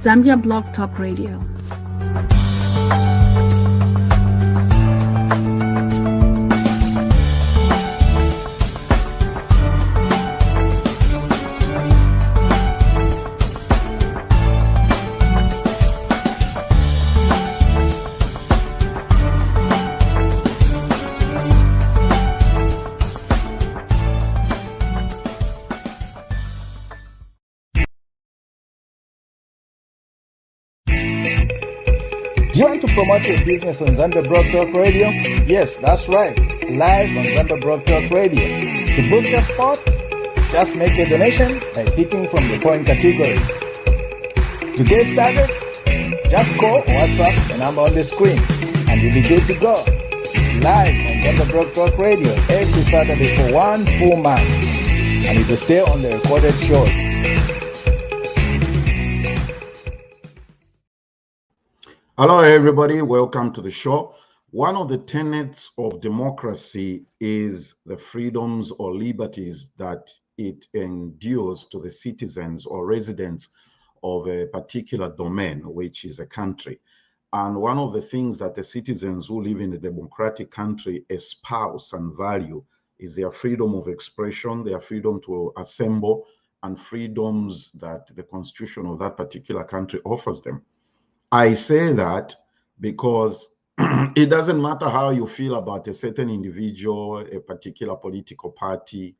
Zambia Blog Talk Radio. Do you want to promote your business on Zambia Blog Talk Radio? Yes, that's right. Live on Zambia Blog Talk Radio. To book your spot, just make a donation by picking from the following categories. To get started, just call or WhatsApp the number on the screen and you'll be good to go. Live on Zambia Blog Talk Radio every Saturday for 1 full month. And it will stay on the recorded shows. Hello, everybody. Welcome to the show. One of the tenets of democracy is the freedoms or liberties that it endures to the citizens or residents of a particular domain, which is a country. And one of the things that the citizens who live in a democratic country espouse and value is their freedom of expression, their freedom to assemble, and freedoms that the constitution of that particular country offers them. I say that because it doesn't matter how you feel about a certain individual, a particular political party,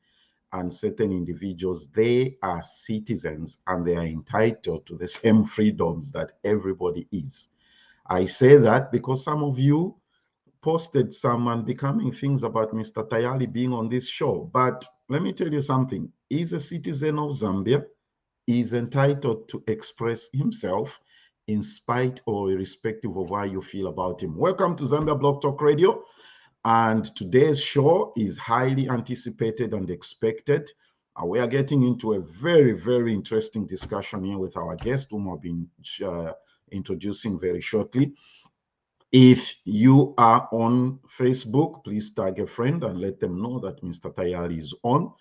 and certain individuals, they are citizens and they are entitled to the same freedoms that everybody is. I say that because some of you posted some unbecoming things about Mr. Tayali being on this show. But let me tell you something. He's a citizen of Zambia. He's entitled to express himself in spite or irrespective of how you feel about him. Welcome to Zambia Blog Talk Radio. And today's show is highly anticipated and expected. We are getting into a very, very interesting discussion here with our guest, whom I've been introducing very shortly. If you are on Facebook, please tag a friend and let them know that Mr. Tayali is on.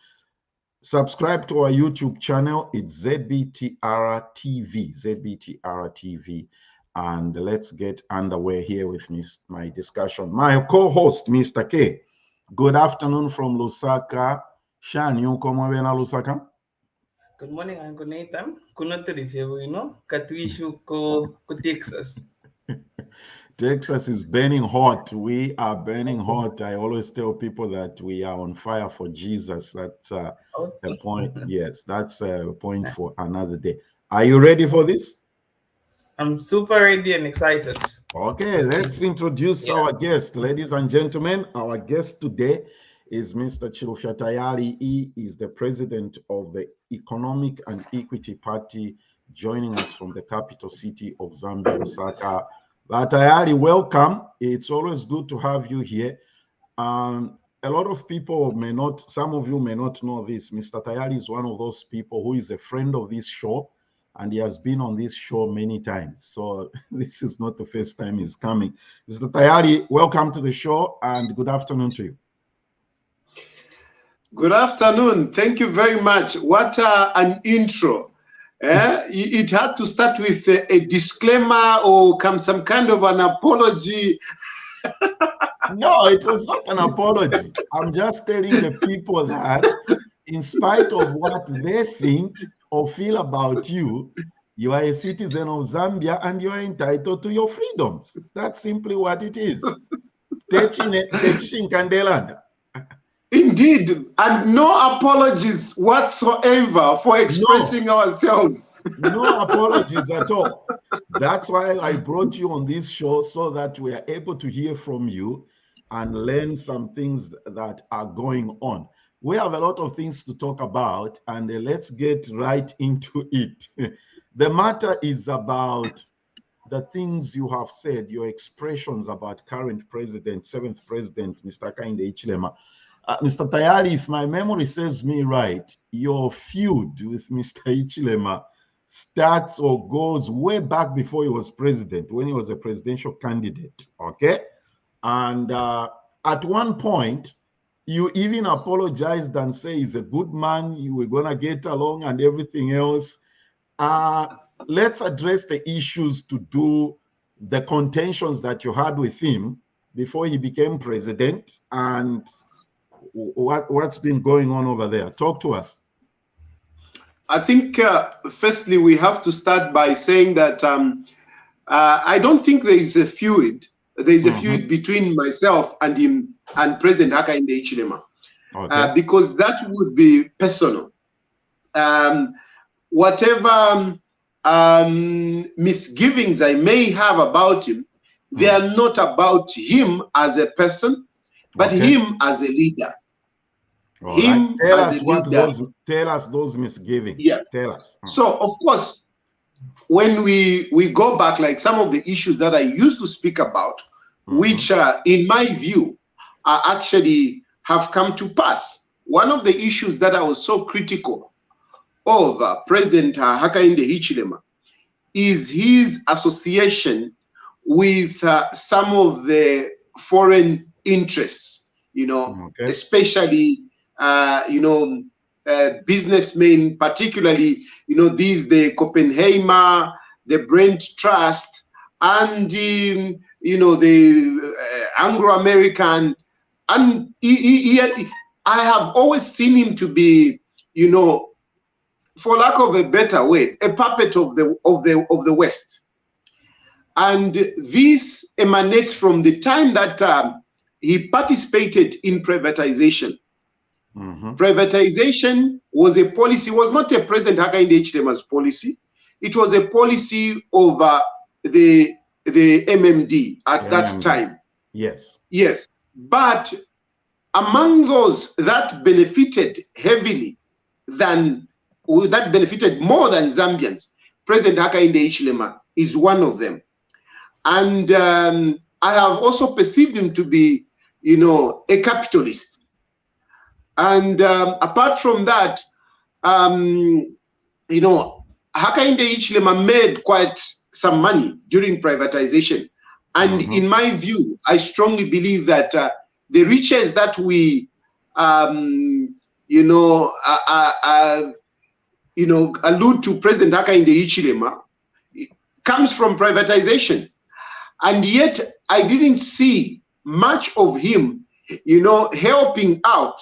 Subscribe to our YouTube channel. It's ZBTR TV, and let's get underway here with my discussion. My co-host, Mr. K. Good afternoon from Lusaka. Shani, you come over na Lusaka? Good morning, Uncle Nathan. Katwishu ko Texas. Texas is burning hot. We are burning hot. I always tell people that we are on fire for Jesus. That's Awesome. a point. Yes, that's a point for another day. Are you ready for this? I'm super ready and excited. Okay, let's introduce our guest. Ladies and gentlemen, our guest today is Mr. Chilufya Tayali. He is the president of the Economic and Equity Party, joining us from the capital city of Zambia, Lusaka. Tayali, welcome. It's always good to have you here. A lot of people may not, some of you may not know this. Mr. Tayali is one of those people who is a friend of this show, and he has been on this show many times. So this is not the first time he's coming. Mr. Tayali, welcome to the show and good afternoon to you. Good afternoon. Thank you very much. What an intro. It had to start with a disclaimer or some kind of an apology. No, it was not an apology. I'm just telling the people that in spite of what they think or feel about you, you are a citizen of Zambia and you are entitled to your freedoms. That's simply what it is. Teaching Kandelanda. Indeed, and no apologies whatsoever for expressing ourselves. No apologies at all. That's why I brought you on this show, so that we are able to hear from you and learn some things that are going on. We have a lot of things to talk about, and let's get right into it. The matter is about the things you have said, your expressions about current president, 7th president, Mr. Hakainde Hichilema. Mr. Tayali, if my memory serves me right, your feud with Mr. Hichilema starts or goes way back before he was president, when he was a presidential candidate, okay? And at one point, you even apologized and say he's a good man, you were gonna get along and everything else. let's address the issues to do the contentions that you had with him before he became president, and what's been going on over there. Talk to us. I think, firstly, we have to start by saying that I don't think there is a feud. There is a feud between myself and him and President Hakainde Hichilema, because that would be personal. Whatever misgivings I may have about him, they are not about him as a person, but him as a leader. Him tell as us a what leader. tell us those misgivings. Yeah. Tell us. So, of course, when we go back, like some of the issues that I used to speak about, which in my view are actually have come to pass. One of the issues that I was so critical of President Hakainde Hichilema is his association with some of the foreign interests, especially, businessmen, particularly, the Copenhagen, the Brent Trust, and, the Anglo-American. And I have always seen him to be, for lack of a better word, a puppet of the West. And this emanates from the time that he participated in privatization. Privatization was a policy, was not a President Hakainde Hichilema's policy. It was a policy of the MMD at that time. Yes. Yes. But among those that benefited heavily, that benefited more than Zambians, President Hakainde Hichilema is one of them. And I have also perceived him to be, a capitalist. And apart from that, Hakainde Hichilema made quite some money during privatization. And in my view, I strongly believe that the riches that we, allude to President Hakainde Hichilema comes from privatization. And yet I didn't see much of him, helping out,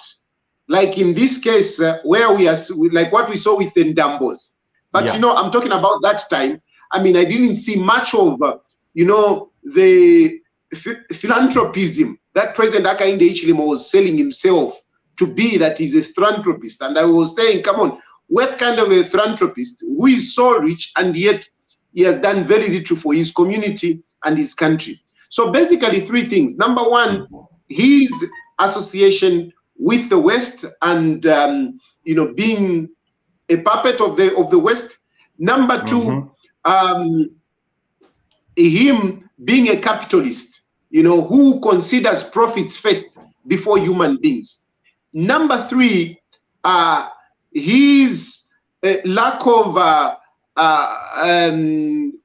like in this case where we are, like what we saw with the Ndambos. But, I'm talking about that time. I mean, I didn't see much of, the philanthropism that President Hakainde Hichilema was selling himself to be, that he's a philanthropist. And I was saying, come on, what kind of a philanthropist who is so rich and yet he has done very little for his community and his country? So basically three things. Number one, his association with the West and, being a puppet of the West. Number two, him being a capitalist, who considers profits first before human beings. Number three, his lack of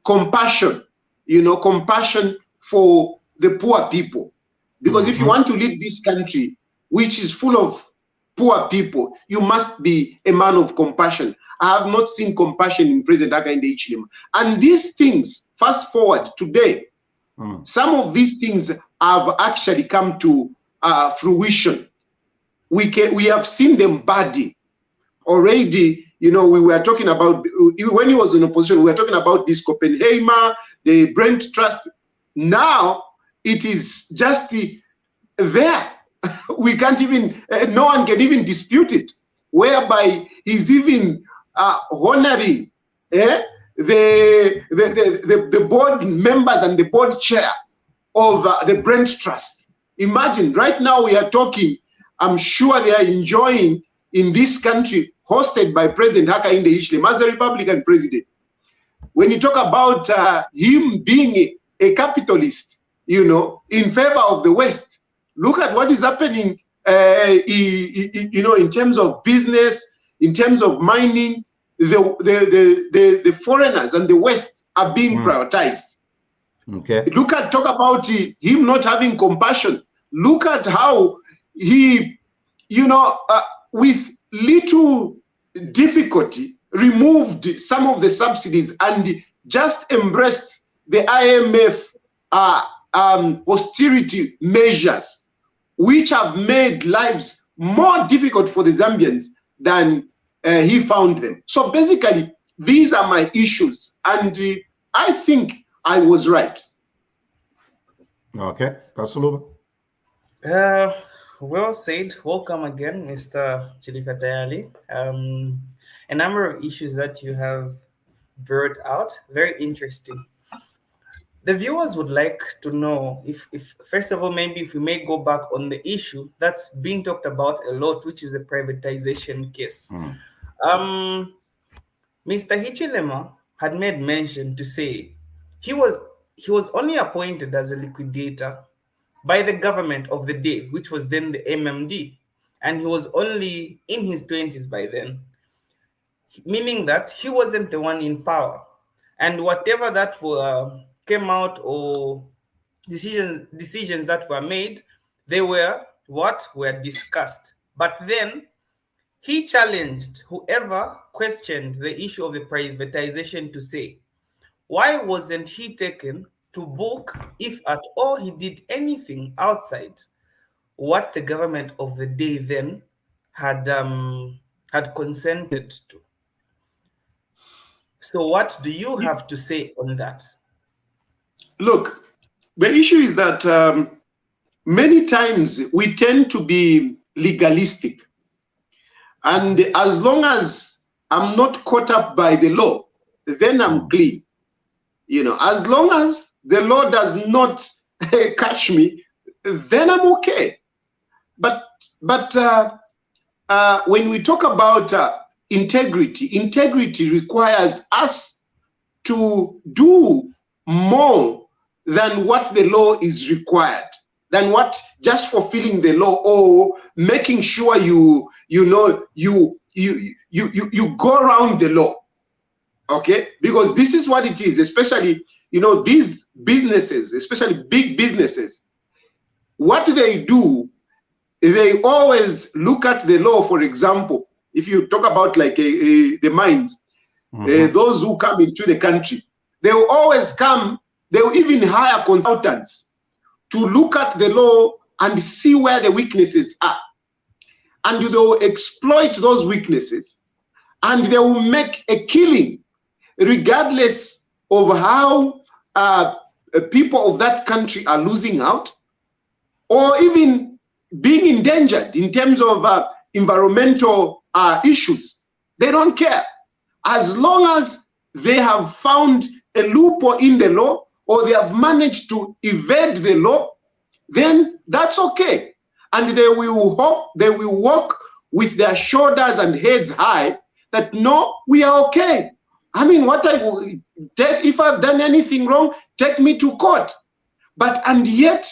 compassion, compassion for the poor people. Because if you want to lead this country, which is full of poor people, you must be a man of compassion. I have not seen compassion in President Hakainde Hichilema. And these things, fast forward today, some of these things have actually come to fruition. We have seen them badly already. We were talking about, when he was in opposition, we were talking about this Copenhagen, the Brent Trust. Now it is just there. We can't even, no one can even dispute it, whereby he's even honoring the board members and the board chair of the Brent Trust. Imagine, right now we are talking, I'm sure they are enjoying in this country, hosted by President Hakainde Hichilema as a Republican president. When you talk about him being a capitalist, in favor of the West, look at what is happening, in terms of business, in terms of mining. The foreigners and the West are being prioritized. Talk about him not having compassion. Look at how he, with little difficulty, removed some of the subsidies and just embraced the IMF austerity measures, which have made lives more difficult for the Zambians than he found them. So basically, these are my issues, and I think I was right. Okay, Kasuluba. Well said. Welcome again, Mr. Chilufya Tayali. A number of issues that you have brought out, very interesting. The viewers would like to know if first of all, maybe if we may go back on the issue that's being talked about a lot, which is the privatization case. Mr. Hichilema had made mention to say he was only appointed as a liquidator by the government of the day, which was then the MMD, and he was only in his 20s by then, meaning that he wasn't the one in power, and whatever that came out or decisions that were made, they were what were discussed. But then he challenged whoever questioned the issue of the privatization to say, why wasn't he taken to book if at all he did anything outside what the government of the day then had consented to? So what do you have to say on that? Look, the issue is that many times we tend to be legalistic. And as long as I'm not caught up by the law, then I'm clean. You know, as long as the law does not catch me, then I'm okay. But when we talk about integrity requires us to do more than what the law is required, than what just fulfilling the law or making sure you go around the law. Okay, because this is what it is, especially, you know, these businesses, especially big businesses, what they do, they always look at the law. For example, if you talk about like the mines, those who come into the country, they will always come, they will even hire consultants to look at the law and see where the weaknesses are. And they will exploit those weaknesses, and they will make a killing, regardless of how people of that country are losing out or even being endangered in terms of environmental issues. They don't care. As long as they have found a loophole in the law or they have managed to evade the law, then that's okay. And they will walk with their shoulders and heads high that, no, we are okay. I mean, if I've done anything wrong, take me to court. And yet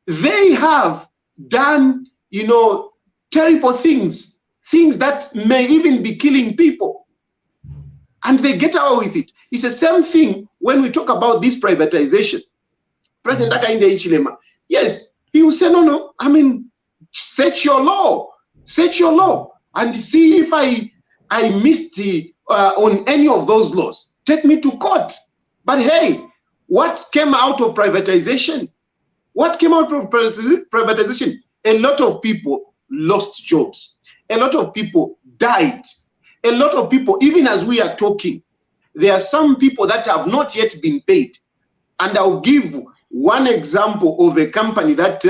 they have done, you know, terrible things that may even be killing people. And they get away with it. It's the same thing when we talk about this privatization. President Hakainde Hichilema, yes, he will say, no, I mean, set your law, and see if I missed on any of those laws. Take me to court. But hey, what came out of privatization? What came out of privatization? A lot of people lost jobs. A lot of people died. A lot of people, even as we are talking, there are some people that have not yet been paid. And I'll give one example of a company that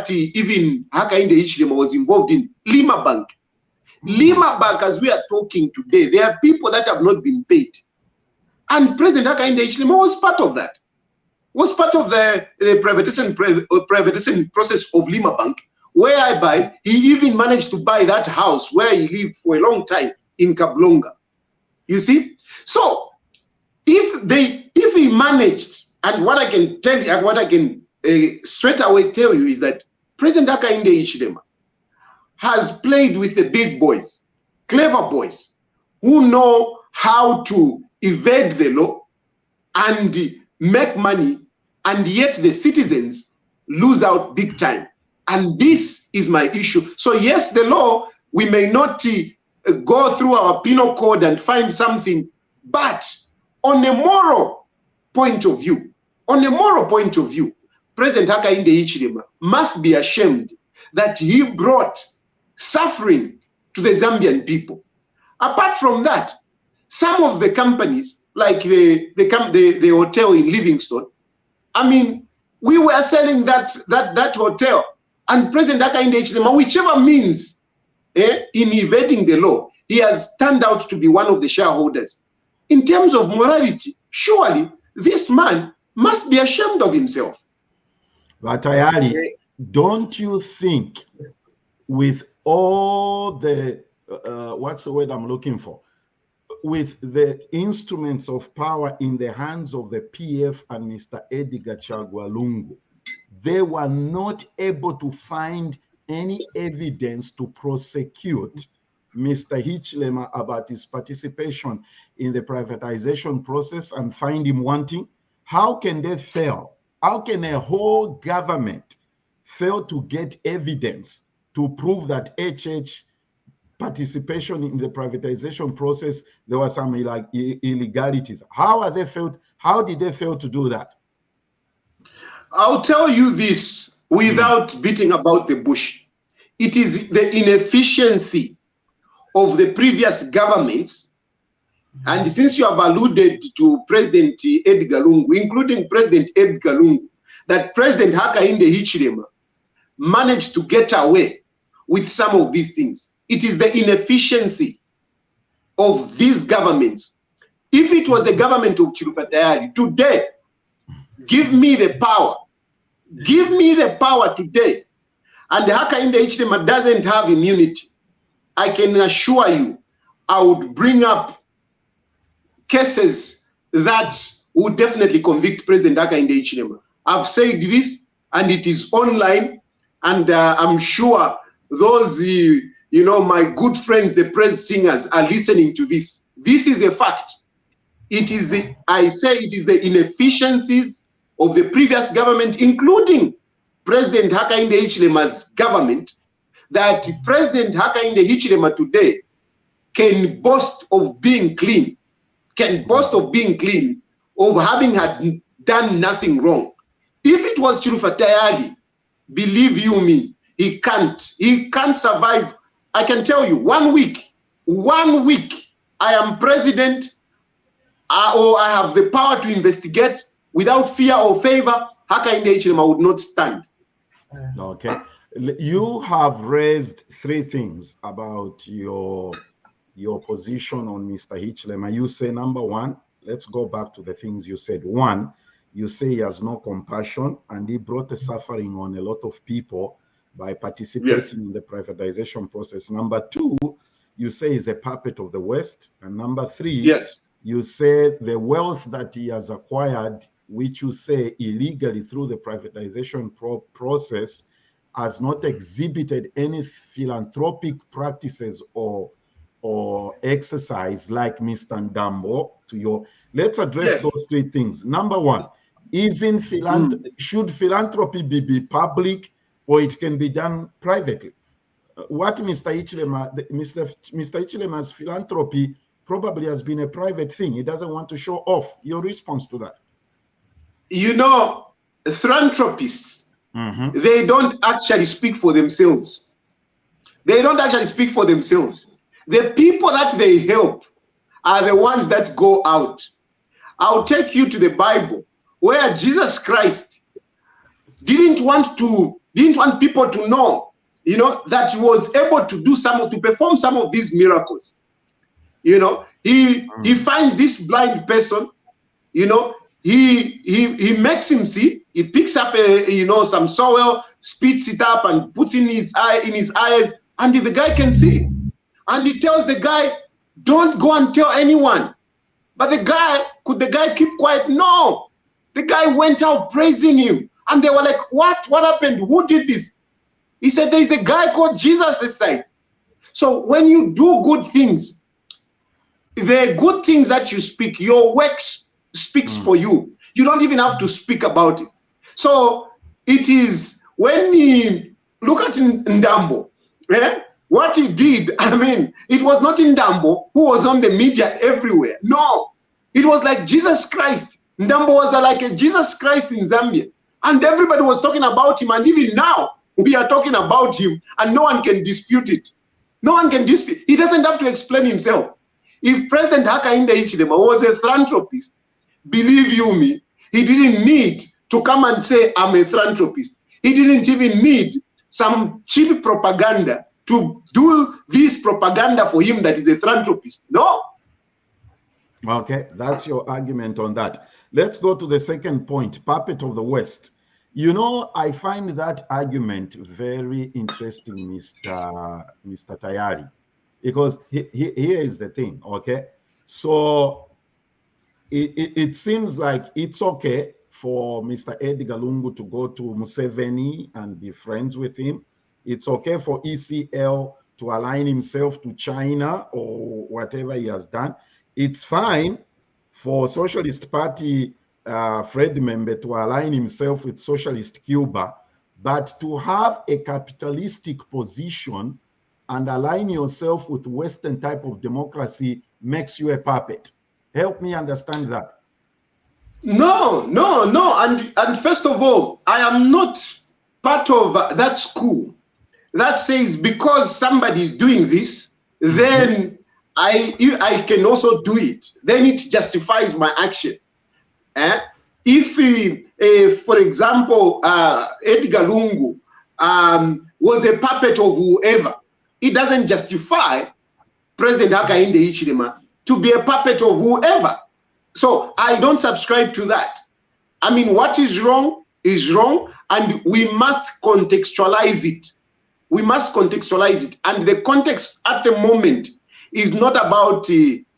even Hakainde Hichilema was involved in, Lima Bank. Lima Bank, as we are talking today, there are people that have not been paid. And President Hakainde Hichilema was part of that. Was part of the privatization process of Lima Bank, whereby he even managed to buy that house where he lived for a long time in Kablonga. You see? So if he managed, and what I can tell you, what I can straight away tell you is that President Hakainde Hichilema has played with the big boys, clever boys, who know how to evade the law and make money, and yet the citizens lose out big time. And this is my issue. So yes, the law, we may not go through our penal code and find something. But on a moral point of view, President Hakainde Hichilema must be ashamed that he brought suffering to the Zambian people. Apart from that, some of the companies, like the hotel in Livingstone, I mean, we were selling that hotel, and President Hakainde Hichilema, whichever means in evading the law, he has turned out to be one of the shareholders. In terms of morality, surely this man must be ashamed of himself. But Tayali, don't you think with all the, what's the word I'm looking for? With the instruments of power in the hands of the PF and Mr. Edgar Chagwa Lungu, they were not able to find any evidence to prosecute Mr. Hichilema about his participation in the privatization process and find him wanting? How can they fail? How can a whole government fail to get evidence to prove that HH participation in the privatization process, there were some illegalities? How did they fail to do that? I'll tell you this without beating about the bush. It is the inefficiency of the previous governments. And since you have alluded to President Edgar Lungu, including President Edgar Lungu, that President Hakainde Hichilema managed to get away with some of these things. It is the inefficiency of these governments. If it was the government of Chilufya Tayali today, give me the power. Give me the power today. And Hakainde Hichilema doesn't have immunity. I can assure you, I would bring up cases that would definitely convict President Hakainde Hichilema. I've said this, and it is online, and I'm sure those, my good friends, the praise singers, are listening to this. This is a fact. It is the inefficiencies of the previous government, including President Hakainde Hichilema's government, that President Hakainde Hichilema today can boast of being clean, of having done nothing wrong. If it was Chilufya Tayali, believe you me, he can't survive. I can tell you, 1 week, I am president, or I have the power to investigate without fear or favor, Hakainde Hichilema would not stand. Okay. You have raised three things about your position on Mr. Hichilema. You say, number one, let's go back to the things you said. One, you say he has no compassion and he brought the suffering on a lot of people by participating in the privatization process. Number two, you say he's a puppet of the West. And number three, you say the wealth that he has acquired, which you say illegally through the privatization process, has not exhibited any philanthropic practices or exercise like Mr. Ndambo. Let's address those three things. Number one, should philanthropy be public, or it can be done privately? What Mr. Hichilema's philanthropy probably has been a private thing. He doesn't want to show off. Your response to that? Philanthropists, they don't actually speak for themselves. The people that they help are the ones that go out. I'll take you to the Bible, where Jesus Christ didn't want people to know, that he was able to perform some of these miracles. He finds this blind person, he makes him see. He picks up some soil, spits it up, and puts in his eyes, and the guy can see. And he tells the guy, "Don't go and tell anyone." But could the guy keep quiet? No. The guy went out praising him, and they were like, "What? What happened? Who did this?" He said, "There is a guy called Jesus this side." So when you do good things, the good things that you speak, your works speaks for you. You don't even have to speak about it. So it is when we look at Ndambo, What he did, I mean, it was not Ndambo who was on the media everywhere. No, it was like Jesus Christ. Ndambo was like a Jesus Christ in Zambia. And everybody was talking about him. And even now, we are talking about him. And no one can dispute it. No one can dispute. He doesn't have to explain himself. If President Hakainde Hichilema was a philanthropist, believe you me, he didn't need to come and say, I'm a philanthropist. He didn't even need some cheap propaganda to do this propaganda for him that is a philanthropist. No. Okay, that's your argument on that. Let's go to the second point, puppet of the West. You know, I find that argument very interesting, Mr. Tayali, because here is the thing, okay? So it seems like it's okay for Mr. Edgar Lungu to go to Museveni and be friends with him. It's okay for ECL to align himself to China or whatever he has done. It's fine for Socialist Party Fred Membe to align himself with Socialist Cuba, but to have a capitalistic position and align yourself with Western type of democracy makes you a puppet. Help me understand that. No. And first of all, I am not part of that school that says because somebody is doing this, then I can also do it. Then it justifies my action. If, for example, Edgar Lungu was a puppet of whoever, it doesn't justify President Hakainde Hichilema to be a puppet of whoever. So I don't subscribe to that. I mean, what is wrong, and we must contextualize it. We must contextualize it. And the context at the moment is not about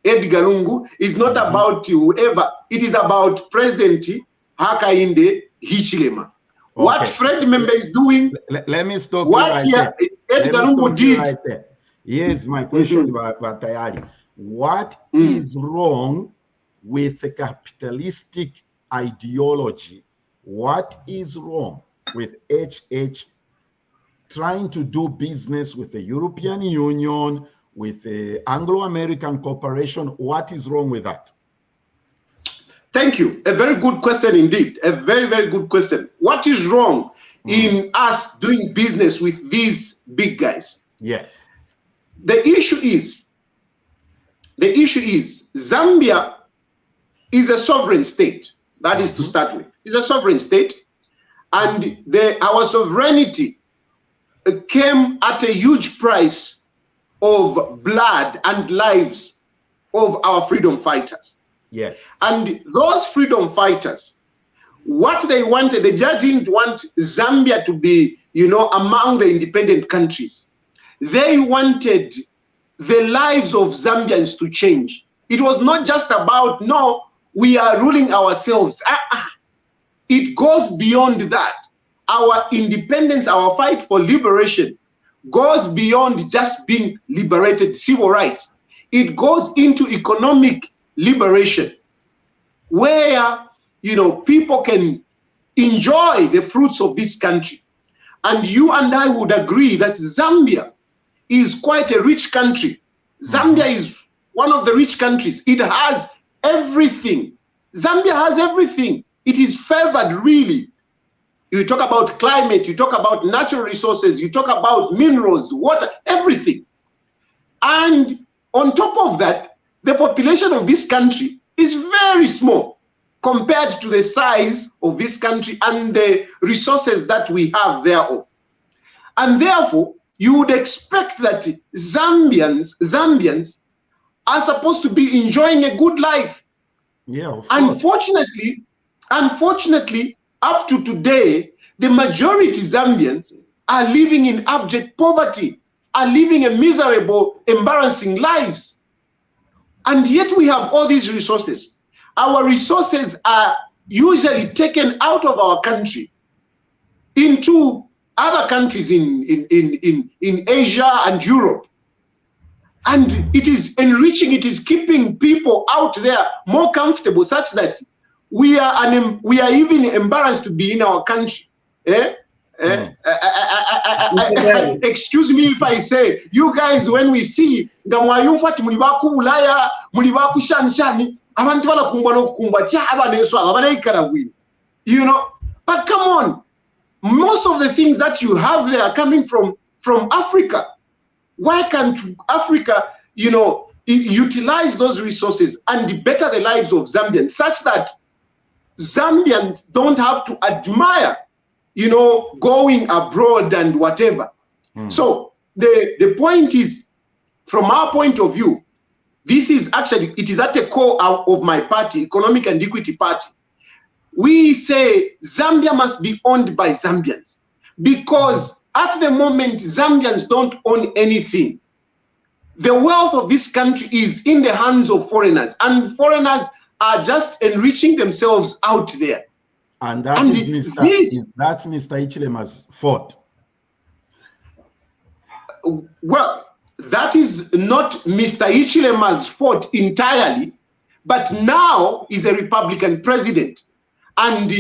Edgar Lungu, is not about whoever. It is about President Hakainde Hichilema. Okay. What Fred Membe is doing. Let me stop what you right there. Edgar Lungu did. Right there. Here's my question about Tayali. What is wrong with the capitalistic ideology? What is wrong with HH trying to do business with the European Union, with the Anglo-American Corporation? What is wrong with that? Thank you. A very good question indeed. A very, very good question. What is wrong in us doing business with these big guys? Yes. The issue is Zambia is a sovereign state. That is to start with. It's a sovereign state. And our sovereignty came at a huge price of blood and lives of our freedom fighters. Yes. And those freedom fighters, what they wanted, the judge didn't want Zambia to be, among the independent countries. They wanted the lives of Zambians to change. It was not just about, no, we are ruling ourselves. It goes beyond that. Our independence, our fight for liberation goes beyond just being liberated, civil rights. It goes into economic liberation, where people can enjoy the fruits of this country. And you and I would agree that Zambia is quite a rich country. Zambia is one of the rich countries. It has everything. Zambia has everything. It is favored, really. You talk about climate, you talk about natural resources, you talk about minerals, water, everything. And on top of that, the population of this country is very small compared to the size of this country and the resources that we have thereof. And therefore, you would expect that Zambians are supposed to be enjoying a good life. Yeah, of course. Unfortunately, up to today, the majority Zambians are living in abject poverty, are living a miserable, embarrassing lives. And yet we have all these resources. Our resources are usually taken out of our country into other countries in Asia and Europe. And it is enriching, it is keeping people out there more comfortable, such that we are even embarrassed to be in our country. Excuse me if I say, you guys, when we see nga mwayumfati muli bakubulaya muli bakushanshani abantu balakumbwa n'okukumbwa tya abaneswanga banaikala bwino, you know. But come on, most of the things that you have there are coming from Africa. Why can't Africa, you know, utilize those resources and better the lives of Zambians such that Zambians don't have to admire, you know, going abroad and whatever. So the point is, from our point of view, this is actually, it is at the core of my party, Economic and Equity Party. We say Zambia must be owned by Zambians, because at the moment, Zambians don't own anything. The wealth of this country is in the hands of foreigners, and foreigners are just enriching themselves out there. And that is that's Mr. Ichilema's fault. Well, that is not Mr. Ichilema's fault entirely, but now he's a Republican president. And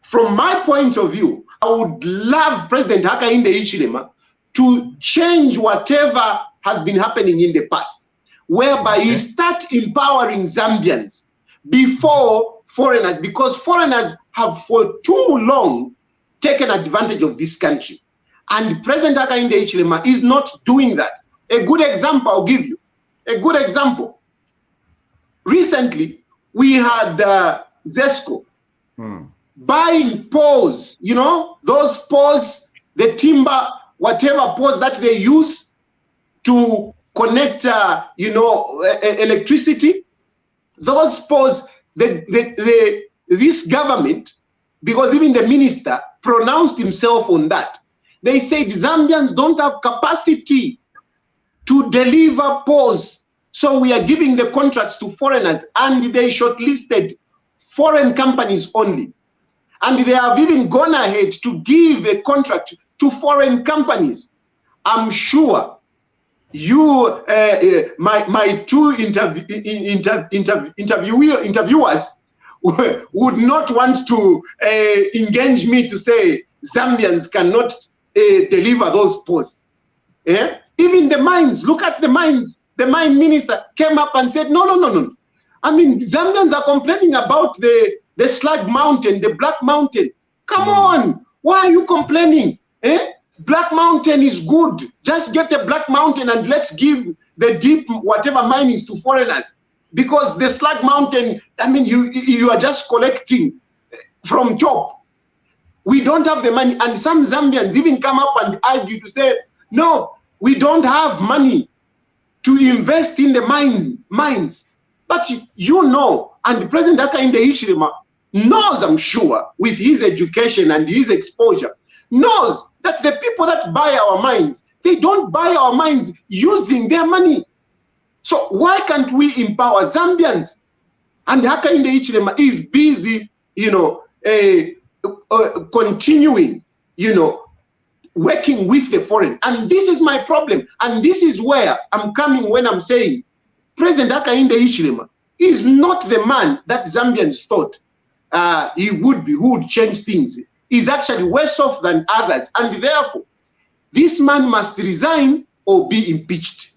from my point of view, I would love President Hakainde Hichilema to change whatever has been happening in the past, whereby he start empowering Zambians before foreigners, because foreigners have for too long taken advantage of this country. And President Hakainde Hichilema is not doing that. A good example I'll give you. A good example. Recently, we had Zesco buying poles, you know, those poles, the timber, whatever poles that they use to connect, you know, electricity. Those poles, this government, because even the minister pronounced himself on that. They said Zambians don't have capacity to deliver poles, so we are giving the contracts to foreigners, and they shortlisted foreign companies only. And they have even gone ahead to give a contract to foreign companies. I'm sure you, my two interviewers would not want to engage me to say Zambians cannot deliver those posts. Yeah? Even the mines, look at the mines. The mine minister came up and said, no. I mean, Zambians are complaining about the slag mountain, the black mountain. Come on, why are you complaining? Black mountain is good. Just get the black mountain and let's give the deep whatever minings to foreigners. Because the slag mountain, I mean, you are just collecting from top. We don't have the money. And some Zambians even come up and argue to say, no, we don't have money to invest in the mines. But you know, and President Hakainde Hichilema knows, I'm sure, with his education and his exposure, knows that the people that buy our mines, they don't buy our mines using their money. So why can't we empower Zambians? And Hakainde Hichilema is busy, you know, continuing, you know, working with the foreign. And this is my problem. And this is where I'm coming when I'm saying President Hakainde Hichilema is not the man that Zambians thought he would be, who would change things. He's actually worse off than others. And therefore, this man must resign or be impeached.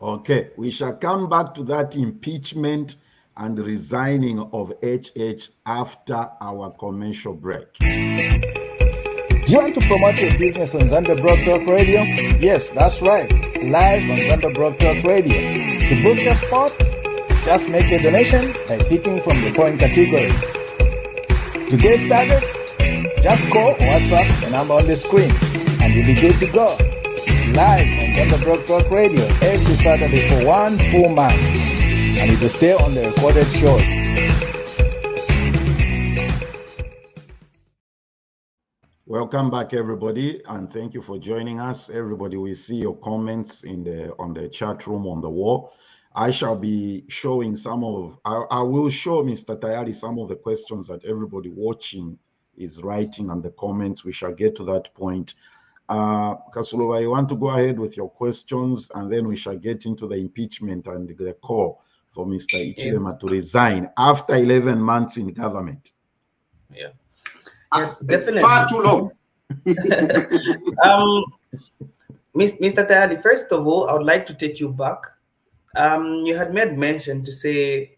Okay, we shall come back to that impeachment and resigning of HH after our commercial break. Do you want to promote your business on Zambia Broad Talk Radio? Yes, that's right. Live on Zambia Broad Talk Radio. To book your spot, just make a donation by picking from the following categories. To get started, just call or WhatsApp the number on the screen and you'll be good to go. Live on Zambia Broad Talk Radio every Saturday for 1 full month. And it will stay on the recorded shows. Welcome back, everybody, and thank you for joining us. Everybody, we see your comments on the chat room on the wall. I shall be showing I will show Mr. Tayali some of the questions that everybody watching is writing on the comments. We shall get to that point. Kasulova, you want to go ahead with your questions, and then we shall get into the impeachment and the call for Mr. Hichilema to resign after 11 months in government. Yeah, definitely. Far too long. Mr. Tayali, first of all, I would like to take you back. You had made mention to say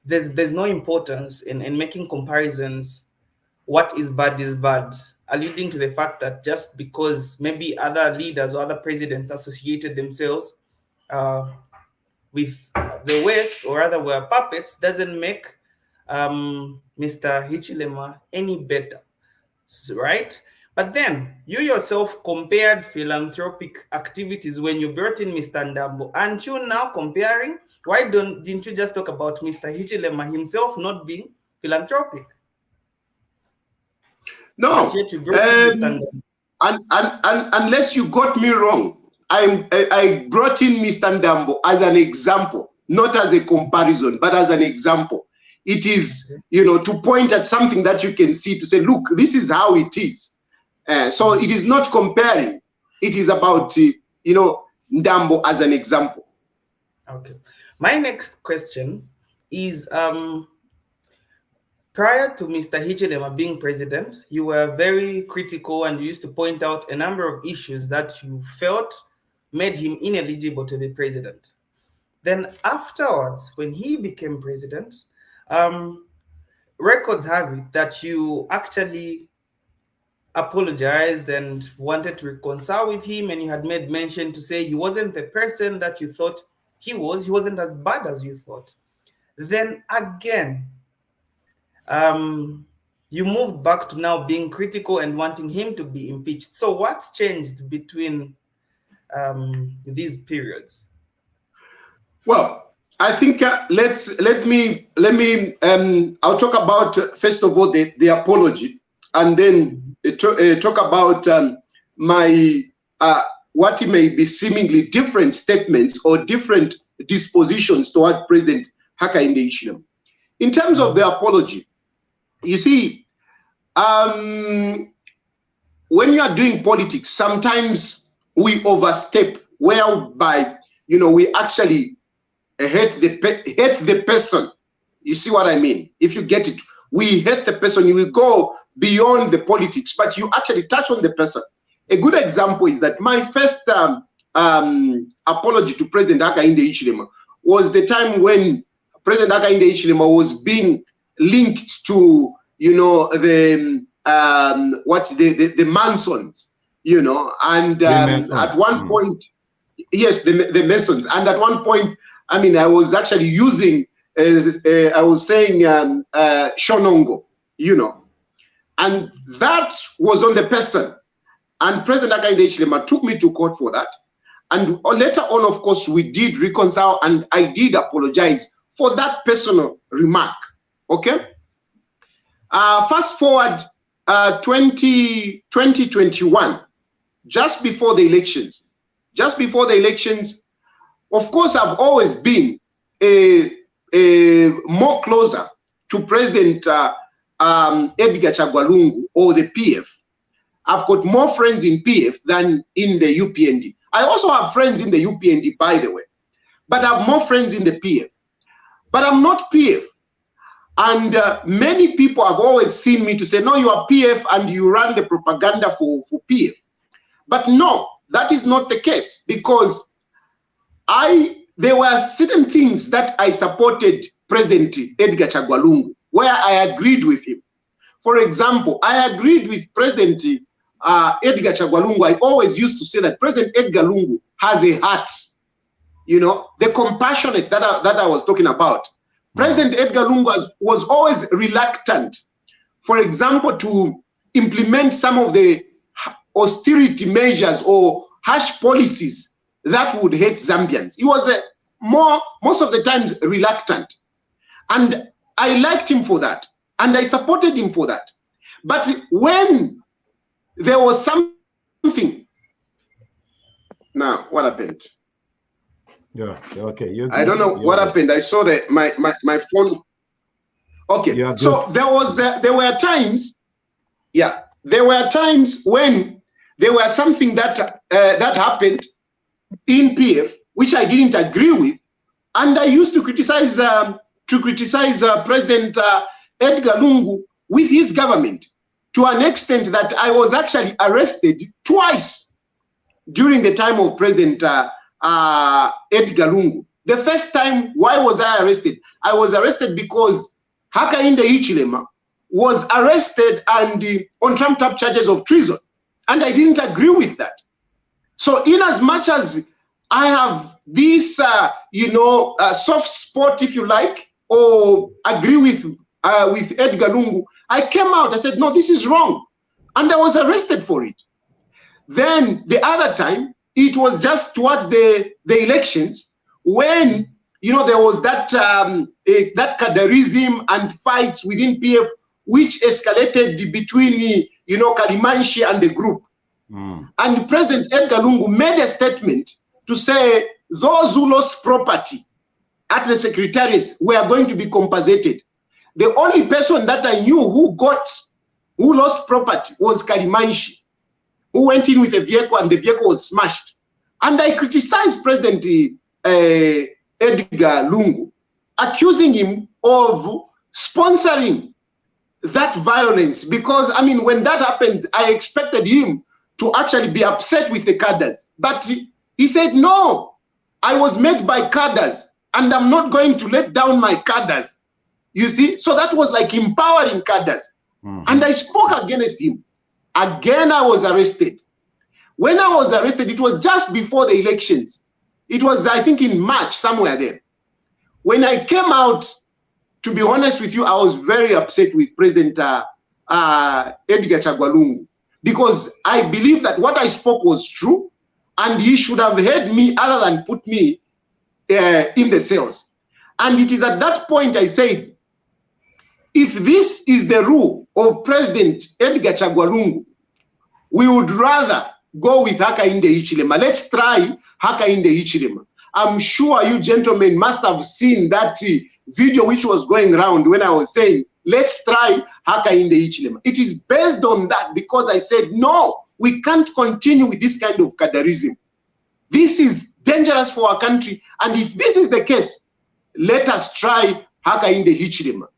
there's no importance in making comparisons. What is bad, alluding to the fact that just because maybe other leaders or other presidents associated themselves with the West, or rather were puppets, doesn't make Mr. Hichilema any better, right? But then you yourself compared philanthropic activities when you brought in Mr. Ndambo. Aren't you now comparing? Why didn't you just talk about Mr. Hichilema himself not being philanthropic? No, unless you got me wrong, I brought in Mr. Ndambo as an example, not as a comparison, but as an example. It is, to point at something that you can see, to say, look, this is how it is. So it is not comparing. It is about, Ndambo as an example. Okay. My next question is, prior to Mr. Hichilema being president, you were very critical and you used to point out a number of issues that you felt made him ineligible to be president. Then afterwards, when he became president, records have it that you actually apologized and wanted to reconcile with him, and you had made mention to say he wasn't the person that you thought he wasn't as bad as you thought. Then again, you moved back to now being critical and wanting him to be impeached. So what's changed between these periods? Well, I think let me I'll talk about first of all the apology, and then talk about my what may be seemingly different statements or different dispositions toward President Hakainde Hichilema. In terms of the apology, you see, when you are doing politics, sometimes we overstep, whereby we actually hate the person. You see what I mean? If you get it, we hate the person. You will go beyond the politics, but you actually touch on the person. A good example is that my first apology to President Hakainde Hichilema was the time when President Hakainde Hichilema was being linked to the Mansons, and at one point, yes, the Masons, and at one point, I was actually using I was saying Shonongo, and that was on the person, and President Hakainde Hichilema took me to court for that, and later on, of course, we did reconcile, and I did apologize for that personal remark. Okay. Fast forward 2021, just before the elections. Of course, I've always been more closer to President Edgar Chagwa Lungu, or the PF. I've got more friends in PF than in the UPND. I also have friends in the UPND, by the way, but I have more friends in the PF. But I'm not PF. And many people have always seen me to say, no, you are PF and you run the propaganda for PF. But no, that is not the case, because there were certain things that I supported President Edgar Chagwa Lungu, where I agreed with him. For example, I agreed with President Edgar Chagwa Lungu. I always used to say that President Edgar Lungu has a heart, the compassionate that I was talking about. President Edgar Lungu was always reluctant, for example, to implement some of the austerity measures or harsh policies that would hurt Zambians. He was most of the times reluctant. And I liked him for that. And I supported him for that. But when there was something, now what happened? Yeah, okay. I don't know what happened. I saw that my phone. Okay, so there were times when there were something that happened in PF which I didn't agree with, and I used to criticize President Edgar Lungu with his government, to an extent that I was actually arrested twice during the time of President Edgar Lungu. The first time, why was I arrested? I was arrested because Hakainde Hichilema was arrested and on trumped-up charges of treason, and I didn't agree with that. So, in as much as I have this, soft spot, if you like, or agree with Edgar Lungu, I came out. I said, no, this is wrong, and I was arrested for it. Then the other time, it was just towards the elections when there was that that cadarism and fights within PF, which escalated between Kalimanshi and the group. And President Edgar Lungu made a statement to say those who lost property at the secretariats were going to be compensated. The only person that I knew who lost property was Kalimanshi, who went in with a vehicle and the vehicle was smashed. And I criticized President Edgar Lungu, accusing him of sponsoring that violence, because when that happens, I expected him to actually be upset with the cadres. But he said, no, I was made by cadres and I'm not going to let down my cadres. You see, so that was like empowering cadres. And I spoke against him. Again, I was arrested. When I was arrested, it was just before the elections. It was, I think, in March, somewhere there. When I came out, to be honest with you, I was very upset with President Edgar Chagwa, because I believe that what I spoke was true, and he should have heard me other than put me in the cells. And it is at that point I said, if this is the rule of President Edgar Chagwa, we would rather go with Hakainde Hichilema. Let's try Hakainde Hichilema. I'm sure you gentlemen must have seen that video which was going around when I was saying, let's try Hakainde Hichilema. It is based on that, because I said, no, we can't continue with this kind of cadarism. This is dangerous for our country. And if this is the case, let us try Hakainde Hichilema.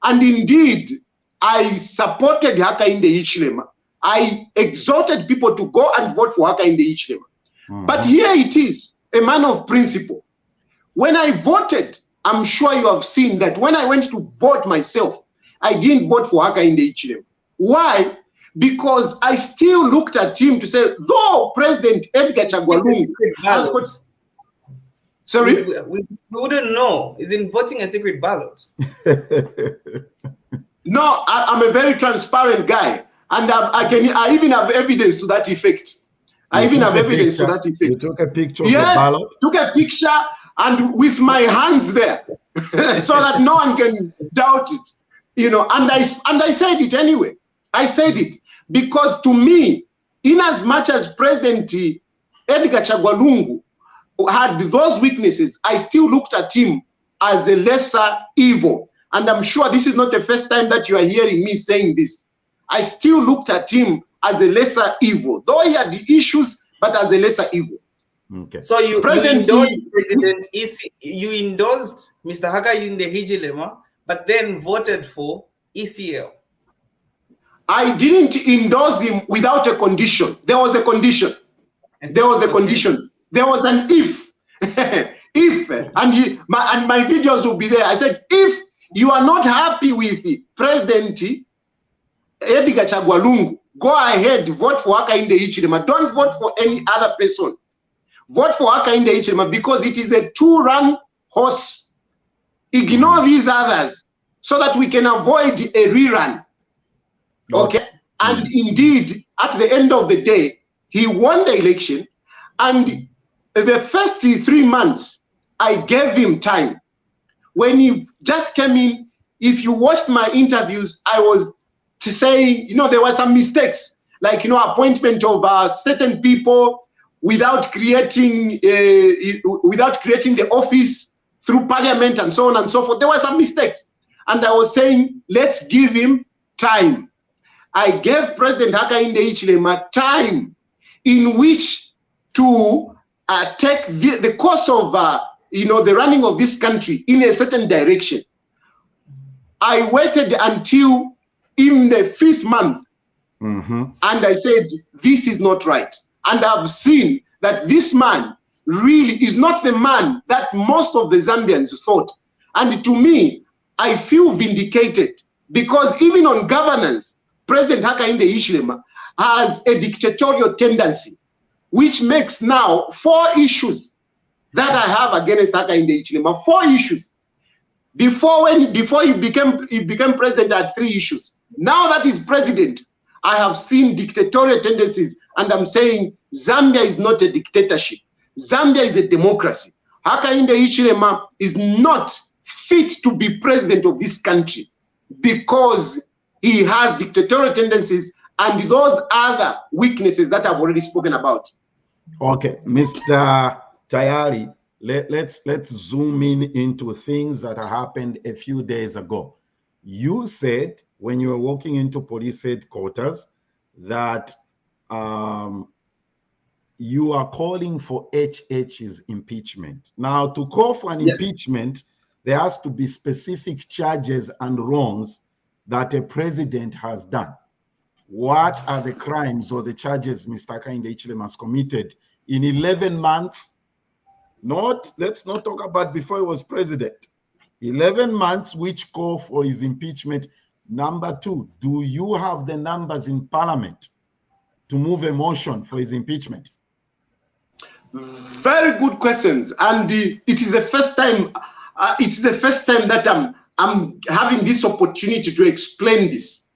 And indeed, I supported Hakainde Hichilema. I exhorted people to go and vote for Hakainde Hichilema. But here it is, a man of principle. When I voted, I'm sure you have seen that when I went to vote myself, I didn't vote for Hakainde Hichilema. Why? Because I still looked at him to say, though President Edgar Chagwa has got... Sorry? We wouldn't know. Is in voting a secret ballot? No, I'm a very transparent guy. And I even have evidence to that effect. I even have evidence to that effect. You took a picture of the ballot? Took a picture and with my hands there, so that no one can doubt it. And I said it anyway. I said it because, to me, in as much as President Edgar Chagwa had those weaknesses, I still looked at him as a lesser evil. And I'm sure this is not the first time that you are hearing me saying this. I still looked at him as a lesser evil, though he had the issues, but as a lesser evil. Okay. So you endorsed President you endorsed Mr. Hakainde Hichilema, but then voted for ECL. I didn't endorse him without a condition. There was a condition. There was a condition. There was an if. If, and my videos will be there. I said, if you are not happy with President Edgar Chagwa, go ahead, vote for Hakainde Hichilema. Don't vote for any other person. Vote for Hakainde Hichilema because it is a two-run horse. Ignore these others so that we can avoid a rerun. Okay? And indeed, at the end of the day, he won the election. And the first 3 months, I gave him time. When he just came in, if you watched my interviews, I was saying, there were some mistakes, like, appointment of certain people without creating the office through parliament and so on and so forth. There were some mistakes. And I was saying, let's give him time. I gave President Hakainde Hichilema time in which to take the course of the running of this country in a certain direction. I waited until in the 5th month And I said, this is not right. And I've seen that this man really is not the man that most of the Zambians thought. And to me, I feel vindicated, because even on governance, President Hakainde Hichilema has a dictatorial tendency, which makes now 4 issues that I have against Hakainde Hichilema. 4 issues. Before he became president, I had 3 issues. Now that he's president, I have seen dictatorial tendencies, and I'm saying Zambia is not a dictatorship. Zambia is a democracy. Hakainde Hichilema is not fit to be president of this country because he has dictatorial tendencies and those other weaknesses that I've already spoken about. Okay, Mr. Tayali, let's zoom into things that happened a few days ago. You said when you were walking into police headquarters that you are calling for HH's impeachment. Now, to call for an impeachment, there has to be specific charges and wrongs that a president has done. What are the crimes or the charges Mr. Hakainde Hichilema has committed in 11 months? Let's not talk about before he was president. 11 months which call for his impeachment. Number 2, do you have the numbers in parliament to move a motion for his impeachment? Very good questions, and it is the first time. That I'm having this opportunity to explain this.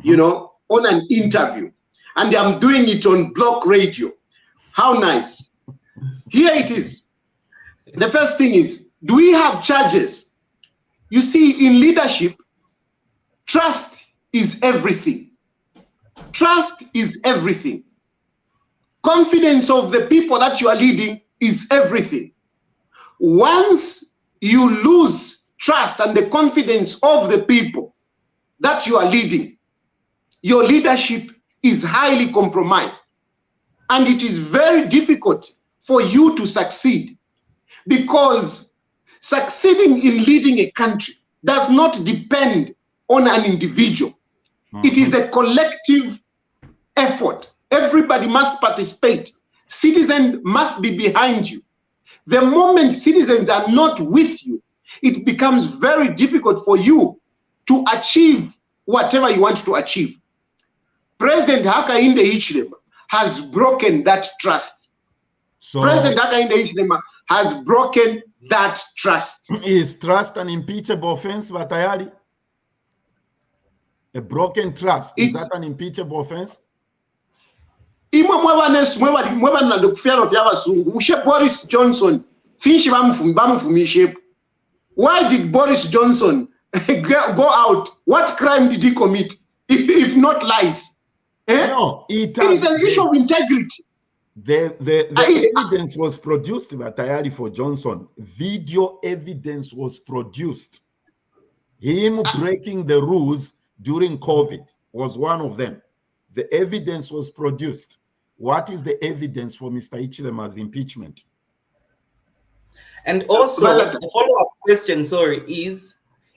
You know, on an interview, and I'm doing it on Block Radio. How nice! Here it is. The first thing is, do we have charges? You see, in leadership, trust is everything. Trust is everything. Confidence of the people that you are leading is everything. Once you lose trust and the confidence of the people that you are leading, your leadership is highly compromised. And it is very difficult for you to succeed, because succeeding in leading a country does not depend on an individual. It is a collective effort. Everybody must participate. Citizens must be behind you. The moment citizens are not with you, it becomes very difficult for you to achieve whatever you want to achieve. President Hakainde Hichilema has broken that trust. So President Hakainde Hichilema has broken that trust. Is trust an impeachable offense, Tayali? A broken trust, is that an impeachable offense? Boris Johnson, why did Boris Johnson go out? What crime did he commit, if not lies? No, it is an issue of integrity. The evidence was produced by Tayali for Johnson. Video evidence was produced. Him breaking the rules during COVID was one of them. The evidence was produced. What is the evidence for Mr. Hichilema's impeachment? And also, the follow-up question, is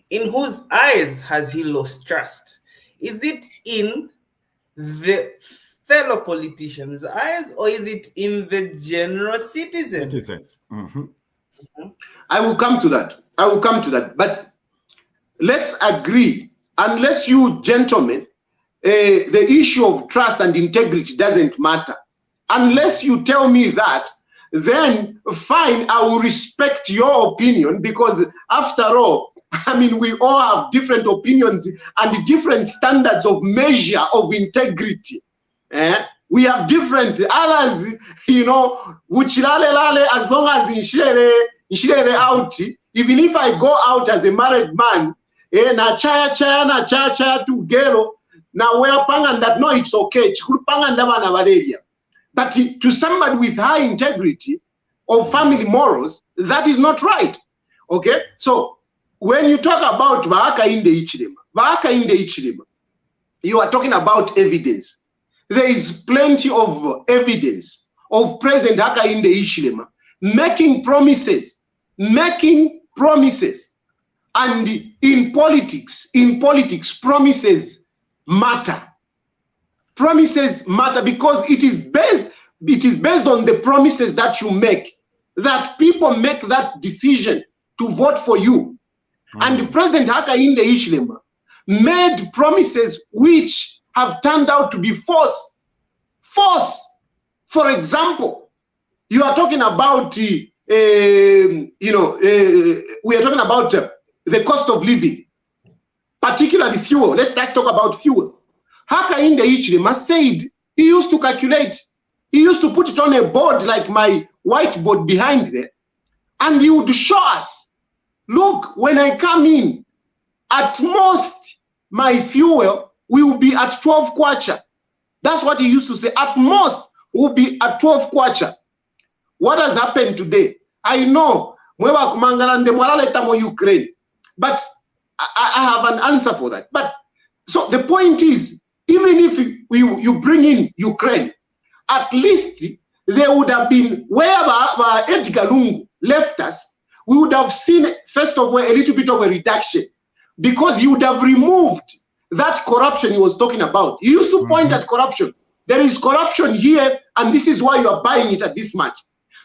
in whose eyes has he lost trust? Is it in the fellow politicians' eyes, or is it in the general citizen? Citizens. I will come to that. But let's agree, unless you gentlemen, the issue of trust and integrity doesn't matter. Unless you tell me that, then fine, I will respect your opinion, because after all, I mean, we all have different opinions and different standards of measure of integrity. We have different others, you know, which as long as in out, even if I go out as a married man, na chaya to gero, now we're pangan that no, it's okay. But to somebody with high integrity or family morals, that is not right. Okay? So when you talk about Hakainde Hichilema, you are talking about evidence. There is plenty of evidence of President Hakainde Hichilema making promises. And in politics, promises matter. Promises matter because it is based on the promises that you make that people make that decision to vote for you. And President Hakainde Hichilema made promises which have turned out to be false. For example, you are talking about we are talking about the cost of living, particularly fuel. Let's talk about fuel. Hakainde Hichilema said he used to calculate. He used to put it on a board like my whiteboard behind there, and he would show us, look, when I come in, at most my fuel will be at 12 kwacha. That's what he used to say. At most will be at 12 kwacha. What has happened today? I know mwewa kumangala ndemwalaleta mo Ukraine, but I have an answer for that. But so the point is, even if you bring in Ukraine, at least there would have been, wherever Edgar Lungu left us, we would have seen, first of all, a little bit of a reduction, because he would have removed that corruption he was talking about. He used to point at corruption. There is corruption here, and this is why you are buying it at this much.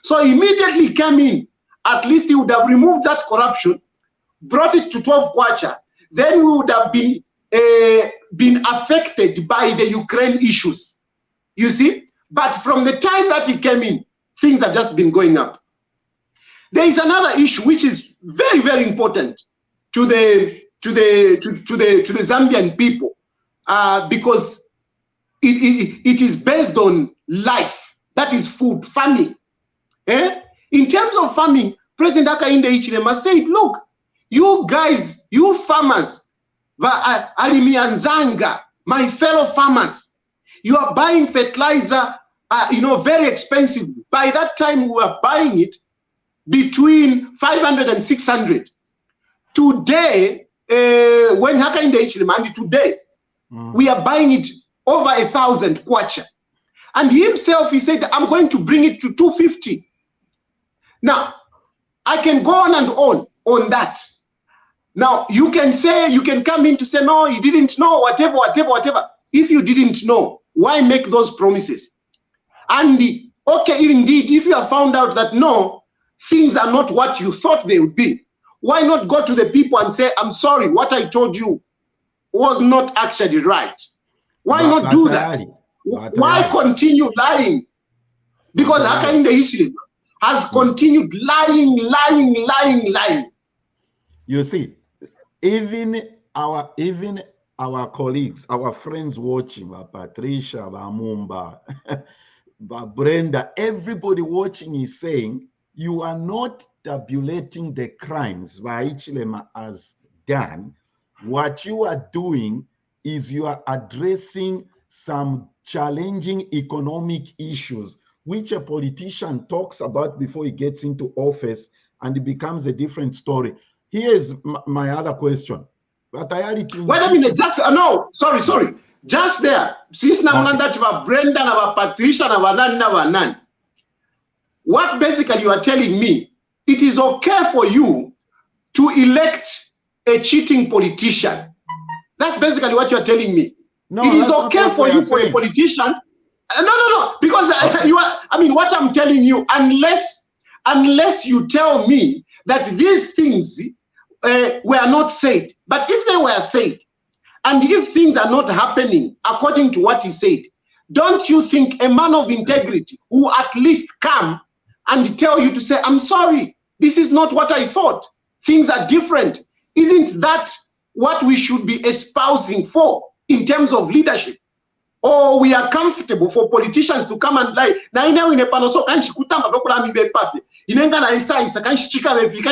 So immediately came in, at least he would have removed that corruption, brought it to 12 kwacha. Then we would have been affected by the Ukraine issues. You see? But from the time that he came in, things have just been going up. There is another issue which is very, very important to the Zambian people, because it is based on life. That is food, farming. In terms of farming, President Hakainde Hichilema said, look, you guys, you farmers, Alimianzanga, my fellow farmers, you are buying fertilizer, very expensive. By that time, we were buying it between 500 and 600. Today, when Hakainde Hichilema, and today, we are buying it over 1,000 kwacha. And himself, he said, I'm going to bring it to 250. Now, I can go on and on that. Now, you can say, you can come in to say, no, you didn't know, whatever. If you didn't know, why make those promises? And okay, indeed, if you have found out that no, things are not what you thought they would be, why not go to the people and say, I'm sorry, what I told you was not actually right? Why not do that? Why continue lying? Because Hakainde Hichilema has continued lying. You see, even our colleagues, our friends watching, Patricia, Mumba, Brenda, everybody watching is saying, you are not tabulating the crimes Hichilema has done. What you are doing is you are addressing some challenging economic issues, which a politician talks about before he gets into office, and it becomes a different story. Here's my other question. But wait a minute, sorry. Just there, since now that you have Brenda, and Patricia, and what basically you are telling me, it is okay for you to elect a cheating politician. That's basically what you are telling me. No, it is okay for you, for a politician. No, because what I'm telling you, unless you tell me that these things were not said, but if they were said, and if things are not happening according to what he said, don't you think a man of integrity who at least come and tell you to say, I'm sorry, this is not what I thought, things are different? Isn't that what we should be espousing for in terms of leadership? Or we are comfortable for politicians to come and lie. Now in a panoso kanshi kutamba bakula mibe pafe. Inenga na isa kanshi chika bevi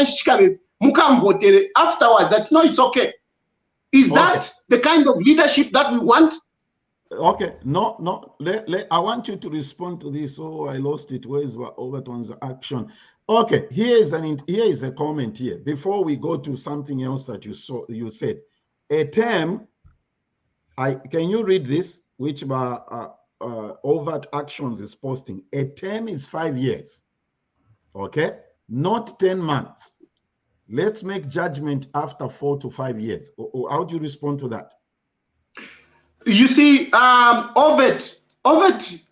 mukambotere afterwards that no, it's okay. Is that the kind of leadership that we want? Okay, no. I want you to respond to this. Oh, I lost it. Where is Overton's action? Okay, here is a comment here. Before we go to something else that you said, a term. Can you read this? Which Overt Actions is posting. A term is 5 years. Okay, not 10 months. Let's make judgment after 4 to 5 years. How do you respond to that? You see, Ovet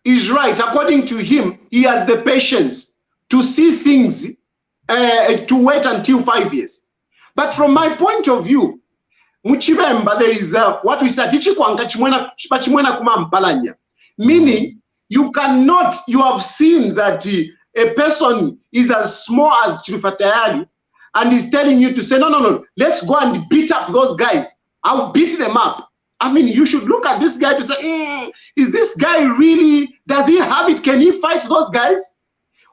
is right. According to him, he has the patience to see things, to wait until 5 years. But from my point of view, Muchibemba, there is what we say, meaning you cannot, you have seen that a person is as small as Chilufya Tayali and is telling you to say, no, let's go and beat up those guys. I'll beat them up. I mean, you should look at this guy to say, is this guy really, does he have it? Can he fight those guys?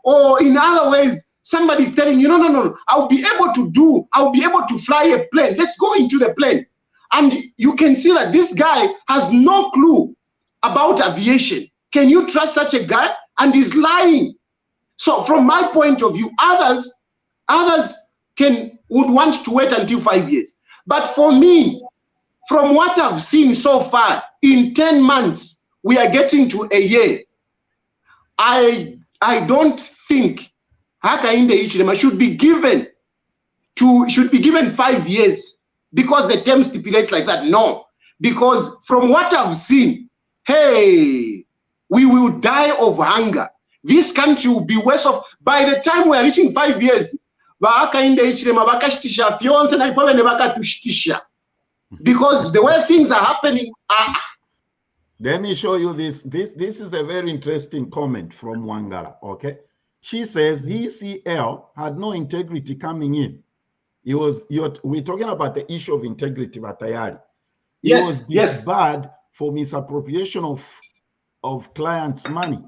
Or in other ways, somebody is telling you, no, I'll be able to fly a plane. Let's go into the plane. And you can see that this guy has no clue about aviation. Can you trust such a guy? And he's lying. So from my point of view, others would want to wait until 5 years. But for me, from what I've seen so far, in 10 months, we are getting to a year. I don't think Hakainde Hichilema should be given 5 years because the term stipulates like that. No, because from what I've seen, hey, we will die of hunger. This country will be worse off by the time we are reaching 5 years. Because the way things are happening. Let me show you this. This is a very interesting comment from Wangara. Okay, she says ECL had no integrity coming in. We're talking about the issue of integrity, Tayali. He was disbarred for misappropriation of clients' money.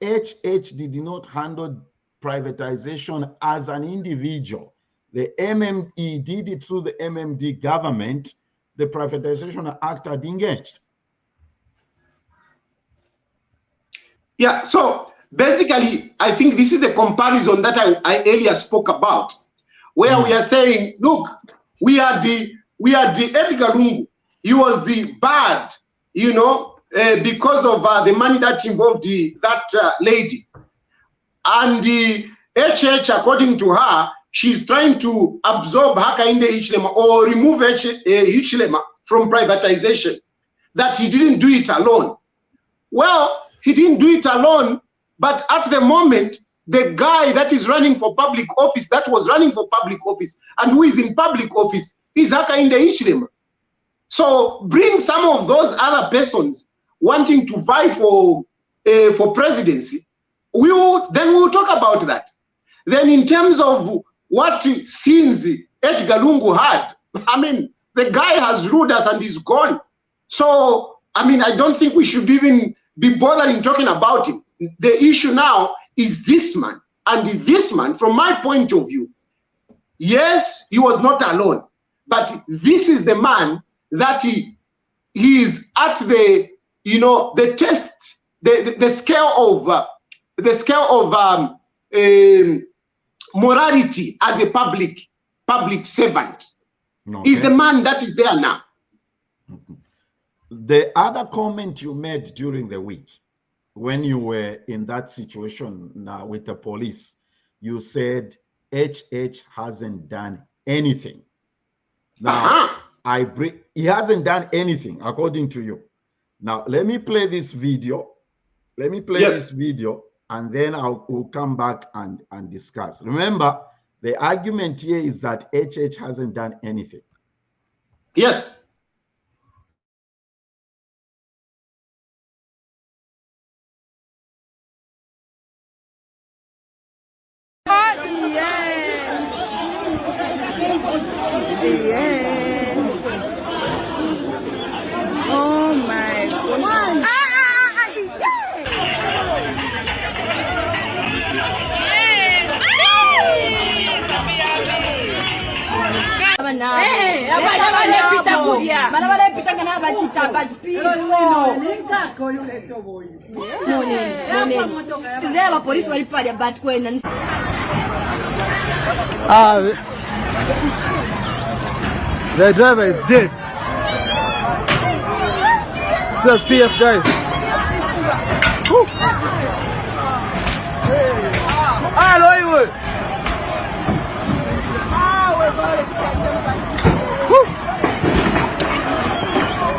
HH did not handle privatization as an individual. The MME did it through the MMD government. The Privatization Act had engaged. Yeah, so basically, I think this is the comparison that I earlier spoke about, where we are saying, look, we are the Edgar Lungu. He was the bad, because of the money that involved that lady. And the HH, according to her, she's trying to absorb Hakainde Hichilema or remove Hichilema from privatization, that he didn't do it alone. Well, he didn't do it alone, but at the moment, the guy that is running for public office, and who is in public office, is Hakainde Hichilema. So bring some of those other persons wanting to vie for presidency. Then we'll talk about that. Then in terms of what sins Edgar Lungu had, I mean, the guy has ruled us and is gone. So, I mean, I don't think we should even be bothering talking about him. The issue now is this man. And this man, from my point of view, yes, he was not alone. But this is the man that he is at the, the test, the scale of morality as a public servant. Okay. Is the man that is there now. The other comment you made during the week, when you were in that situation now with the police, you said HH hasn't done anything. Now, he hasn't done anything, according to you. Now, let me play this video. This video, and then we'll come back and discuss. Remember, the argument here is that HH hasn't done anything. Yes. Oh my God. The driver is dead. The PS guys. Hollywood.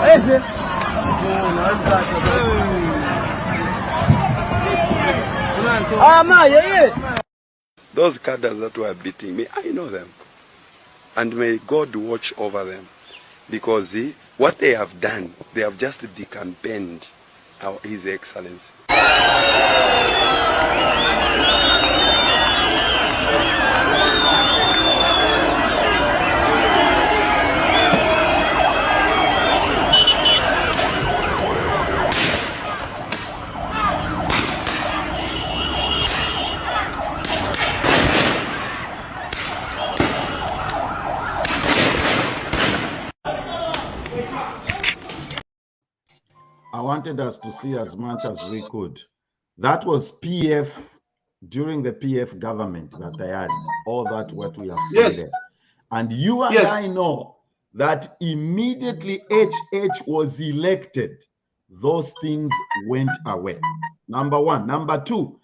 Esse. Those cadres that were beating me, I know them. And may God watch over them. Because what they have done, they have just decamped His Excellency. I wanted us to see as much as we could. That was PF during the PF government, Tayali, all that what we have seen there. And you and I know that immediately HH was elected, those things went away. Number one. Number two,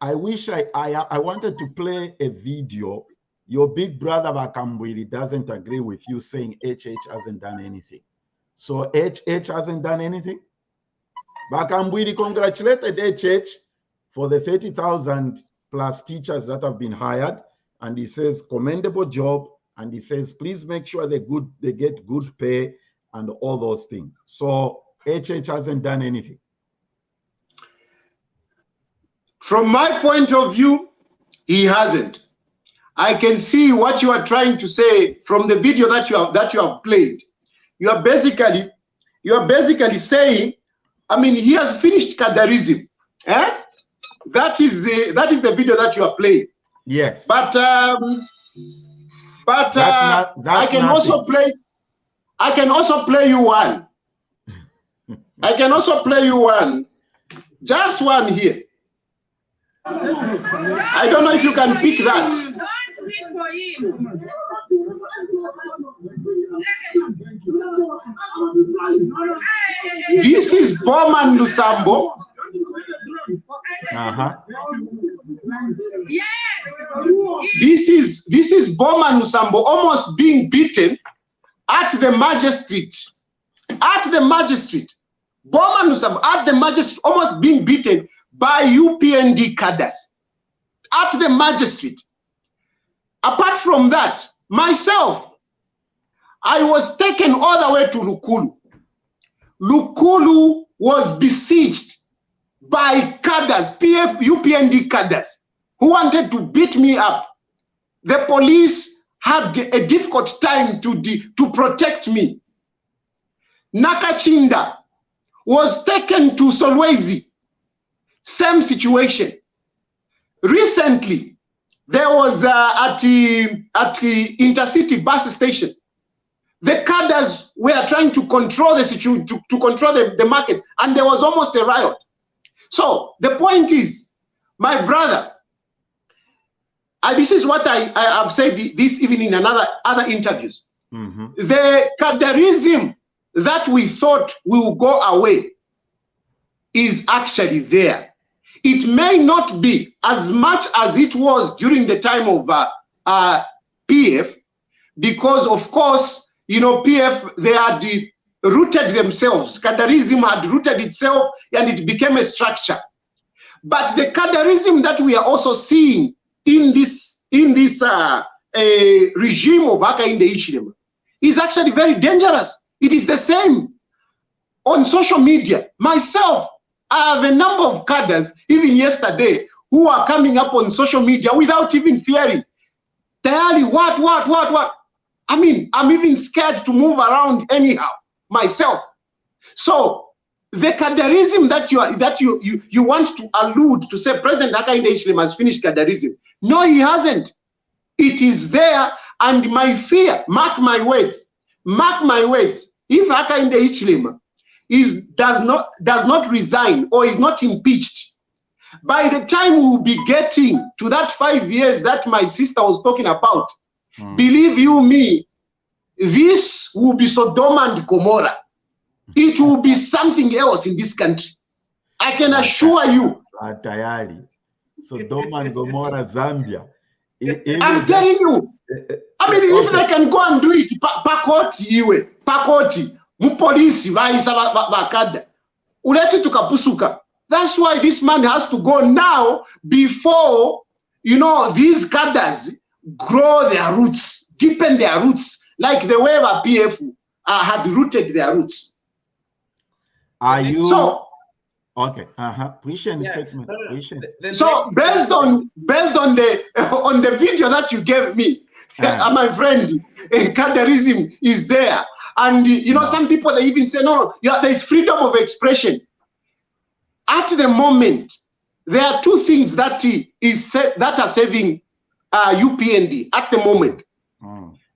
I wish I wanted to play a video. Your big brother Bakambwili doesn't agree with you saying HH hasn't done anything. So HH hasn't done anything? Bakambwili congratulated HH for the 30,000 plus teachers that have been hired, and he says commendable job, and he says please make sure they get good pay and all those things. So HH hasn't done anything. From my point of view, he hasn't. I can see what you are trying to say from the video that you have played. You are basically saying, I mean, he has finished Kadarism. That is the video that you are playing. Yes. But I can also play you one. I can also play you one. Just one here. I don't know if you can pick that. This is Bowman Lusambo. This is Bowman Lusambo almost being beaten at the magistrate. At the magistrate. Bowman Lusambo at the magistrate almost being beaten by UPND cadres. At the magistrate. Apart from that, myself, I was taken all the way to Lukulu. Lukulu was besieged by cadres, UPND cadres, who wanted to beat me up. The police had a difficult time to protect me. Nakachinda was taken to Solwezi. Same situation. Recently, there was at the intercity bus station, the cadres were trying to control the situation, to control the market, and there was almost a riot. So the point is, my brother, this is what I have said this even in other interviews. The cadreism that we thought will go away is actually there. It may not be as much as it was during the time of PF, because of course, you know, PF, they had rooted themselves. Cadreism had rooted itself and it became a structure. But the cadreism that we are also seeing in this regime of Hakainde Hichilema is actually very dangerous. It is the same on social media. Myself, I have a number of cadres, even yesterday, who are coming up on social media without even fearing. Tayali, what? I mean, I'm even scared to move around anyhow, myself. So the cadreism that you want to allude to say President Hakainde Hichilema has finished cadreism. No, he hasn't. It is there, and my fear, mark my words, if Hakainde Hichilema does not resign or is not impeached, by the time we will be getting to that 5 years that my sister was talking about, believe you me, this will be Sodom and Gomorrah. It will be something else in this country. I can assure you. Tayali, Sodom and Gomorrah, Zambia. I'm telling you. I mean, if they can go and do it, pakoti, mupolisi vaisa vakada. Uleti tukapusuka. That's why this man has to go now before, you know, these cadres grow their roots, deepen their roots, like the way our PF had rooted their roots. Are you so okay? Push-in statement. So based on the video that you gave me, my friend, cadreism is there, and you know some people they even say no, yeah, there is freedom of expression. At the moment, there are two things that that are saving UPND at the moment.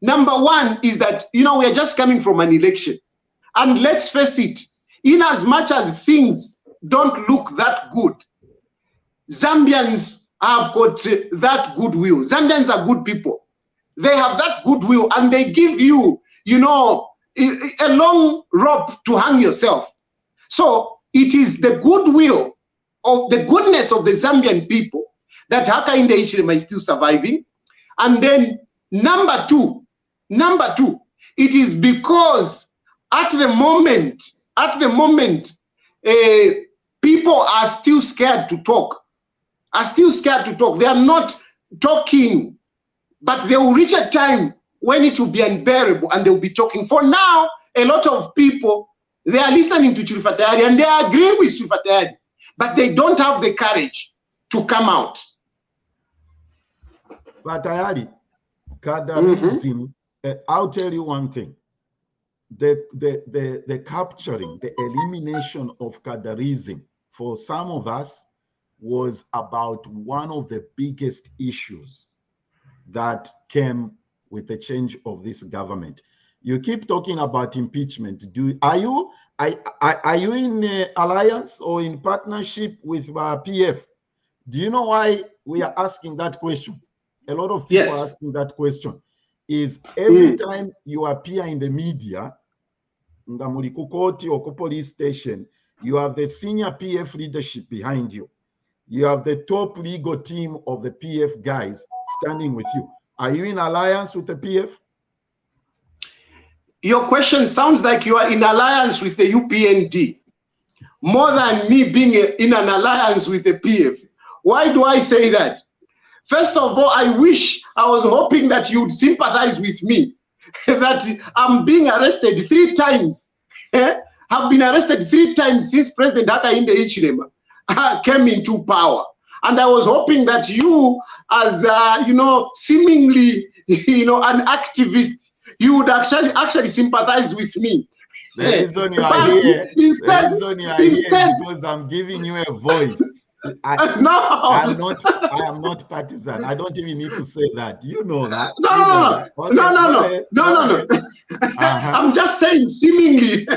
Number one is that, you know, we are just coming from an election, and let's face it, in as much as things don't look that good, Zambians have got that goodwill. Zambians are good people. They have that goodwill, and they give you, you know, a long rope to hang yourself. So it is the goodwill of the goodness of the Zambian people that Hakainde Hichilema is still surviving. And then number two, it is because at the moment, people are still scared to talk. They are not talking, but they will reach a time when it will be unbearable and they will be talking. For now, a lot of people, they are listening to Chilufya Tayali and they are agreeing with Chilufya Tayali, but they don't have the courage to come out. But Tayali, cadreism, I'll tell you one thing. The capturing, the elimination of cadreism for some of us was about one of the biggest issues that came with the change of this government. You keep talking about impeachment. Are you in alliance or in partnership with PF? Do you know why we are asking that question? A lot of people are asking that question. Is every time you appear in the media, in the Mulikukoti or police station, you have the senior PF leadership behind you. You have the top legal team of the PF guys standing with you. Are you in alliance with the PF? Your question sounds like you are in alliance with the UPND more than me being in an alliance with the PF. Why do I say that? First of all, I was hoping that you would sympathize with me that I'm being arrested 3 times. I've been arrested 3 times since President Hakainde Hichilema came into power. And I was hoping that you, as you know, seemingly, you know, an activist, you would actually sympathize with me. The reason you are here, because I'm giving you a voice. I am not partisan. I don't even need to say that. You know that. No. I'm just saying seemingly.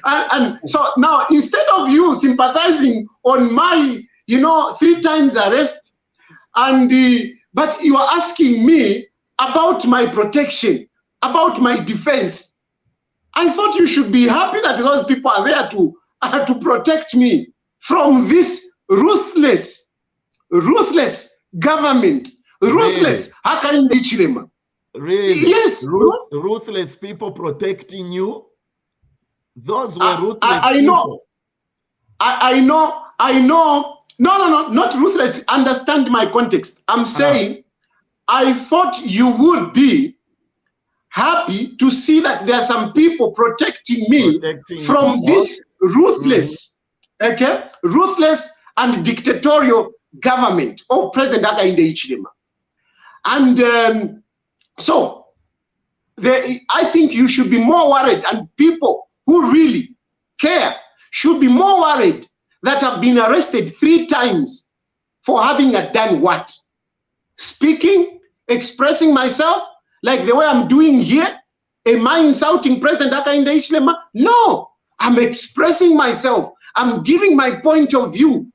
and so now, instead of you sympathizing on my, you know, 3 times arrest, and but you are asking me about my protection, about my defense. I thought you should be happy that those people are there to protect me from this ruthless government, ruthless Hakainde Hichilema. Really? Yes. Ruthless people protecting you? Those were ruthless I know. people. I know. No, not ruthless. Understand my context. I'm saying I thought you would be happy to see that there are some people protecting me from this ruthless, ruthless and dictatorial government of President Hakainde Hichilema. And so I think you should be more worried, and people who really care should be more worried that I've been arrested 3 times for having done what? Speaking, expressing myself like the way I'm doing here. Am I insulting President Hakainde Hichilema? No, I'm expressing myself. I'm giving my point of view.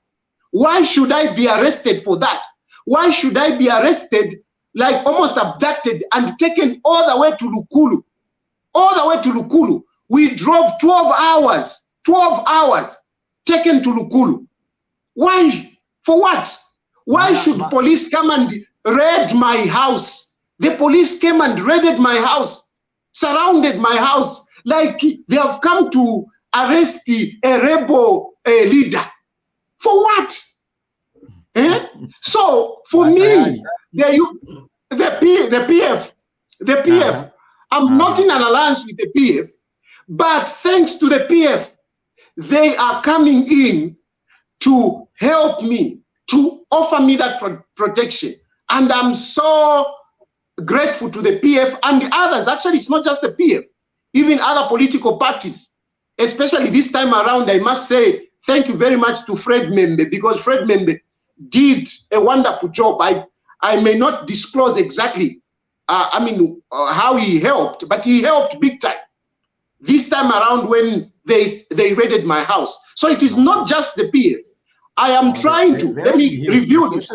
Why should I be arrested for that? Why should I be arrested, like almost abducted and taken all the way to Lukulu? All the way to Lukulu. We drove 12 hours, taken to Lukulu. Why? For what? Why should police come and raid my house? The police came and raided my house, surrounded my house, like they have come to arrest a rebel leader. For what? So for me, the PF, I'm not in an alliance with the PF, but thanks to the PF, they are coming in to help me, to offer me that protection. And I'm so grateful to the PF and the others. Actually, it's not just the PF, even other political parties, especially this time around. I must say thank you very much to Fred Membe, because Fred Membe did a wonderful job. I may not disclose exactly how he helped, but he helped big time this time around when they raided my house. So it is not just the PF. I am trying to, let me review this.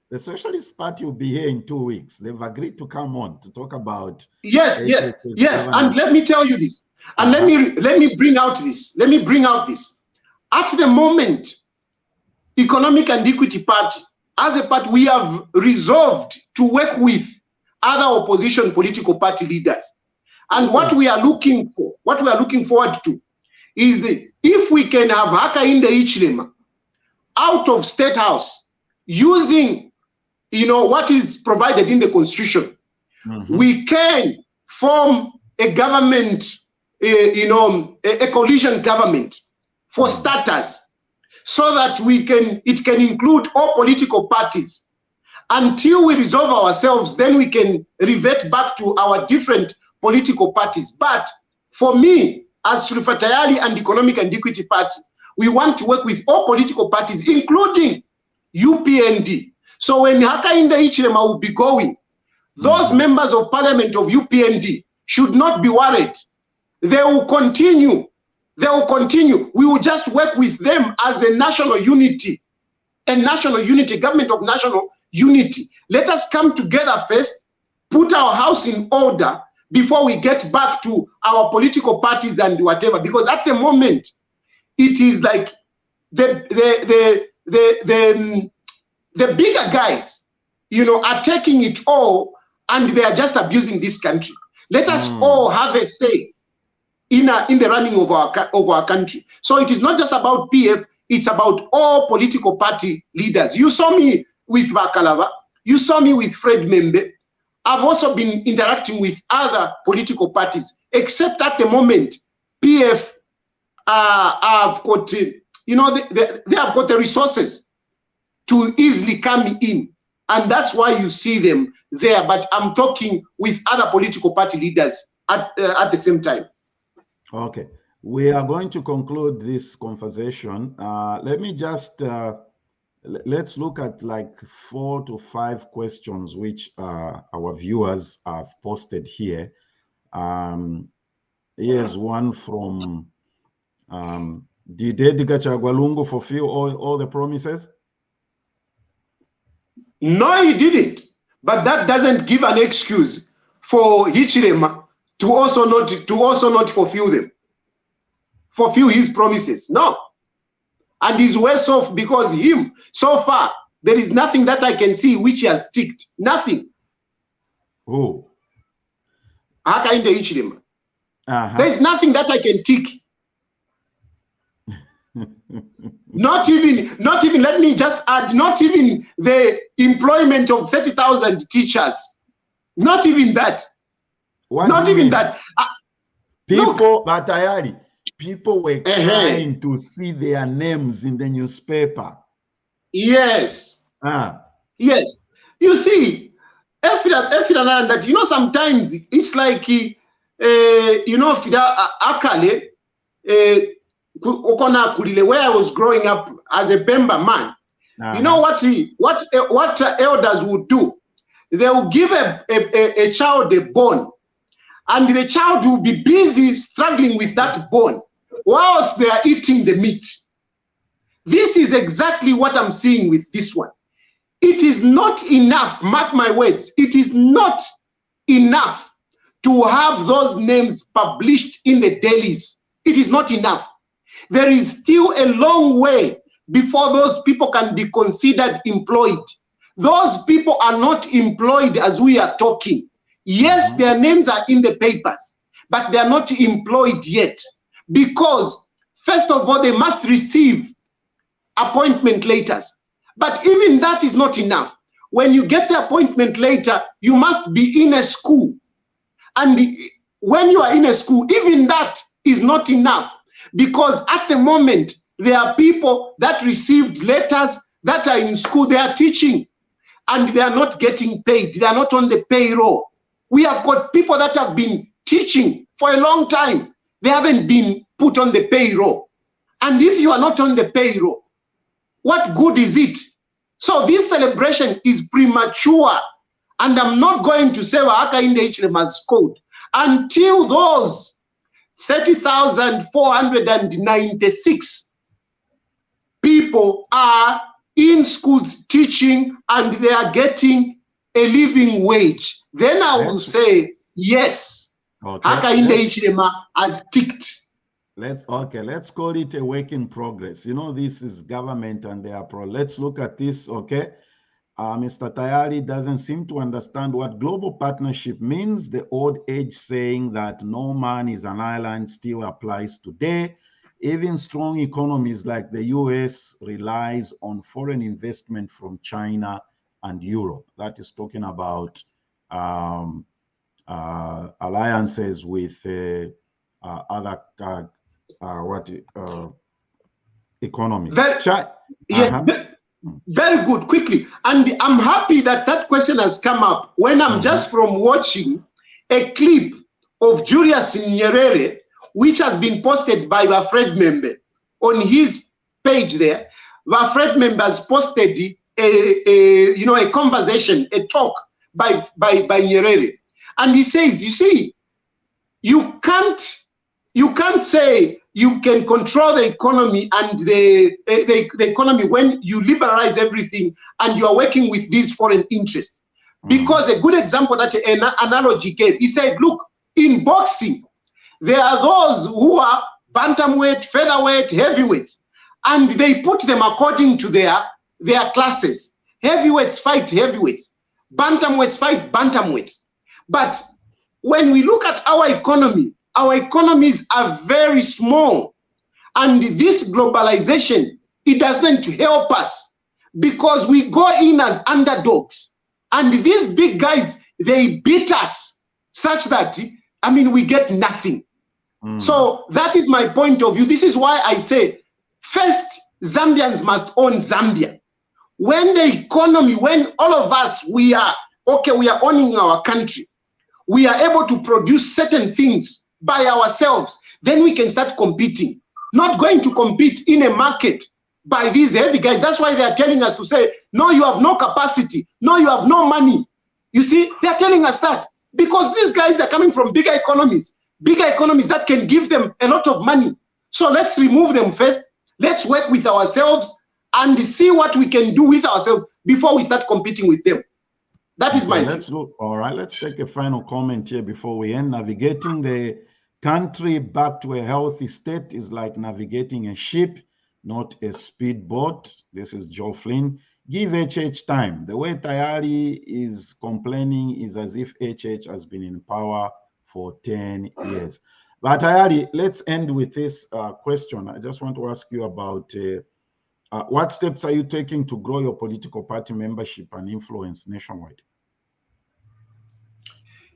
The Socialist Party will be here in 2 weeks. They've agreed to come on to talk about. Yes. And let me tell you this. And let me bring out this. At the moment, Economic and Equity Party, as a party, we have resolved to work with other opposition political party leaders. And what we are looking forward to is if we can have Hakainde Hichilema out of State House using what is provided in the Constitution, we can form a government, a coalition government for starters, so that it can include all political parties. Until we resolve ourselves, then we can revert back to our different political parties. But for me, as Chilufya Tayali and Economic and Equity Party, we want to work with all political parties, including UPND. So when Hakainde Hichilema will be going, those members of parliament of UPND should not be worried. They will continue. We will just work with them as a national unity, government of national unity. Let us come together first, put our house in order before we get back to our political parties and whatever. Because at the moment, it is like the bigger guys, are taking it all, and they are just abusing this country. Let us all have a say in the running of our country. So it is not just about PF, it's about all political party leaders. You saw me with Bakalava, you saw me with Fred Membe. I've also been interacting with other political parties, except at the moment, PF have got, they have got the resources to easily come in. And that's why you see them there. But I'm talking with other political party leaders at the same time. Okay, we are going to conclude this conversation. Let me just, let's look at like 4 to 5 questions which our viewers have posted here. Here's one from, did Edgar Chagwalungu fulfill all the promises? No, he didn't. But that doesn't give an excuse for Hichilema to also not fulfill his promises. No. And he's worse off because so far, there is nothing that I can see which he has ticked. Nothing. Who? Hakainde Hichilema. There is nothing that I can tick. Not even, let me just add, not even the employment of 30,000 teachers. Not even that. Not even that. Batayali, people were trying to see their names in the newspaper. Yes. Yes. You see, that, sometimes it's like, Fida Akale, where I was growing up as a Bemba man, you know what elders would do? They will give a child a bone, and the child will be busy struggling with that bone whilst they are eating the meat. This is exactly what I'm seeing with this one. It is not enough, mark my words, it is not enough to have those names published in the dailies. It is not enough. There is still a long way before those people can be considered employed. Those people are not employed as we are talking. Yes, their names are in the papers, but they are not employed yet. Because, first of all, they must receive appointment letters. But even that is not enough. When you get the appointment letter, you must be in a school. And when you are in a school, even that is not enough, because at the moment, there are people that received letters that are in school, they are teaching, and they are not getting paid. They are not on the payroll. We have got people that have been teaching for a long time. They haven't been put on the payroll. And if you are not on the payroll, what good is it? So this celebration is premature. And I'm not going to say Hakainde Hichilema's code until those 30,496 people are in schools teaching and they are getting a living wage. Then I will say, yes, Hakainde Hichilema has ticked. Let's call it a work in progress. You know, this is government and they are let's look at this, okay? Mr. Tayali doesn't seem to understand what global partnership means. The old age saying that no man is an island still applies today. Even strong economies like the US relies on foreign investment from China and Europe. That is talking about alliances with other economies. Very good, quickly. And I'm happy that that question has come up when I'm just from watching a clip of Julius Nyerere, which has been posted by Wafred Membe on his page there. Wafred Membe has posted a conversation, a talk by Nyerere. And he says, you see, you can't say you can control the economy and the economy when you liberalize everything and you are working with these foreign interests. Because a good example that an analogy gave, he said, look, in boxing, there are those who are bantamweight, featherweight, heavyweights, and they put them according to their classes. Heavyweights fight heavyweights, bantamweights fight bantamweights. But when we look at our economies are very small. And this globalization, it doesn't help us because we go in as underdogs. And these big guys, they beat us such that, I mean, we get nothing. So that is my point of view. This is why I say, first, Zambians must own Zambia. When the economy, when all of us, we are owning our country, we are able to produce certain things by ourselves, then we can start competing. Not going to compete in a market by these heavy guys. That's why they are telling us to say, no, you have no capacity. No, you have no money. You see, they're telling us that because these guys are coming from bigger economies that can give them a lot of money. So let's remove them first. Let's work with ourselves and see what we can do with ourselves before we start competing with them. That is my view. All right, let's take a final comment here before we end. Navigating the country back to a healthy state is like navigating a ship, not a speedboat. This is Joe Flynn. Give HH time. The way Tayali is complaining is as if HH has been in power for 10 years. But Tayali, let's end with this question. I just want to ask you about what steps are you taking to grow your political party membership and influence nationwide?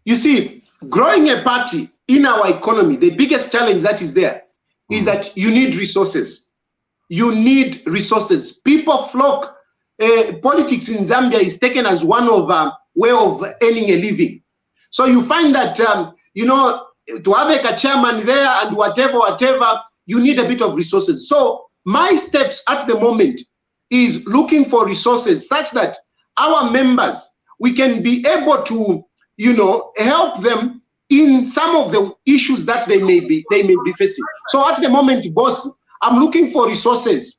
You see, growing a party in our economy, the biggest challenge that is there is that you need resources. You need resources. People flock. Politics in Zambia is taken as one of way of earning a living. So you find that, you know, to have a chairman there and whatever, you need a bit of resources. So my steps at the moment is looking for resources such that our members, we can be able to, you know, help them in some of the issues that they may be facing. So at the moment, boss, I'm looking for resources.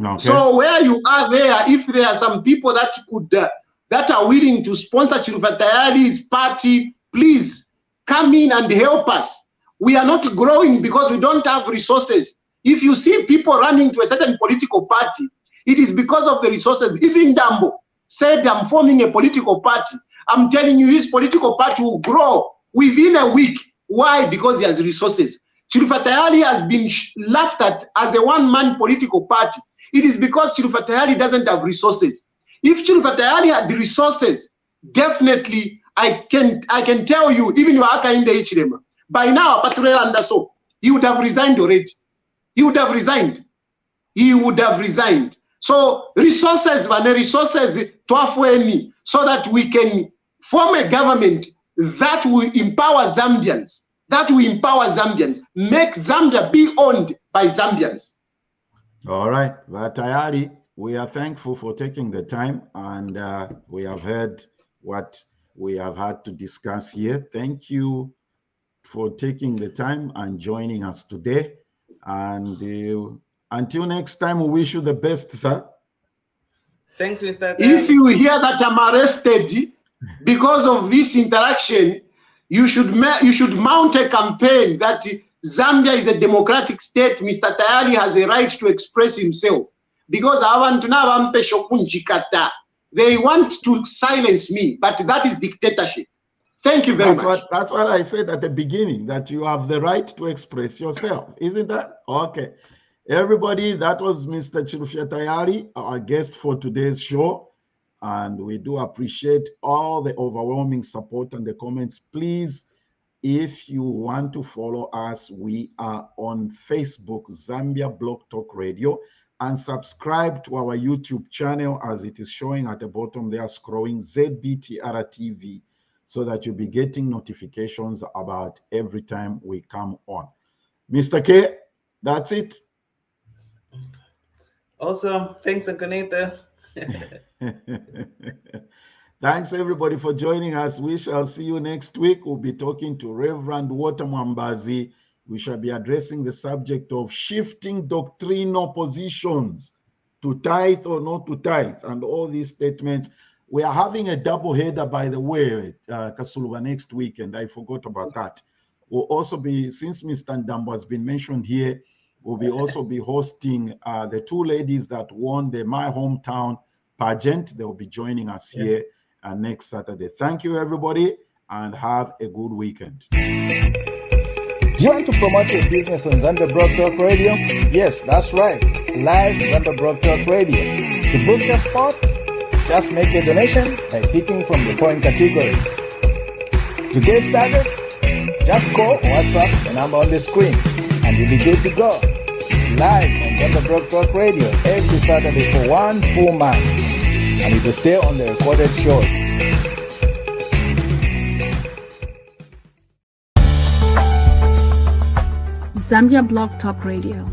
Okay. So where you are there, if there are some people that could that are willing to sponsor Chilufya Tayali's party, please come in and help us. We are not growing because we don't have resources. If you see people running to a certain political party, it is because of the resources. Even Dambo said, I'm forming a political party. I'm telling you, his political party will grow within a week. Why? Because he has resources. Chilufya Tayali has been laughed at as a one-man political party. It is because Chilufya Tayali doesn't have resources. If Chilufya Tayali had the resources, definitely I can tell you, even Waka in the Ichilema, by now, Patrera Anderso, he would have resigned already. He would have resigned. He would have resigned. So resources, so that we can form a government that will empower Zambians, make Zambia be owned by Zambians. All right, Tayali, we are thankful for taking the time, and we have heard what we have had to discuss here. Thank you for taking the time and joining us today. And until next time, we wish you the best, sir. Thanks, Mr. Tayali. If you hear that I'm arrested because of this interaction, you should mount a campaign that Zambia is a democratic state. Mr. Tayali has a right to express himself. Because they want to silence me, but that is dictatorship. Thank you very much. That's what I said at the beginning, that you have the right to express yourself. Isn't that? Okay. Everybody, that was Mr. Chilufya Tayali, our guest for today's show. And we do appreciate all the overwhelming support and the comments. Please, if you want to follow us, we are on Facebook, Zambia Blog Talk Radio, and subscribe to our YouTube channel as it is showing at the bottom there, scrolling ZBTR TV, so that you'll be getting notifications about every time we come on. Mr. K, that's it. Awesome. Thanks, Akoneta. Thanks, everybody, for joining us. We shall see you next week. We'll be talking to Reverend Walter Mwambazi. We shall be addressing the subject of shifting doctrinal positions to tithe or not to tithe, and all these statements. We are having a double header, by the way, Kasuluba, next weekend. I forgot about that. We'll also be, since Mr. Ndambo has been mentioned here, we'll also be hosting the two ladies that won the My Hometown pageant. They'll be joining us here next Saturday. Thank you, everybody, and have a good weekend. Do you want to promote your business on Zambia Broad Talk Radio? Yes, that's right. Live Zambia Broad Talk Radio. To book your spot, just make a donation by picking from the following categories. To get started, just call or WhatsApp the number on the screen and you'll be good to go. Live on Zambia Broad Talk Radio every Saturday for 1 full month. And it will stay on the recorded shows. Zambia Blog Talk Radio.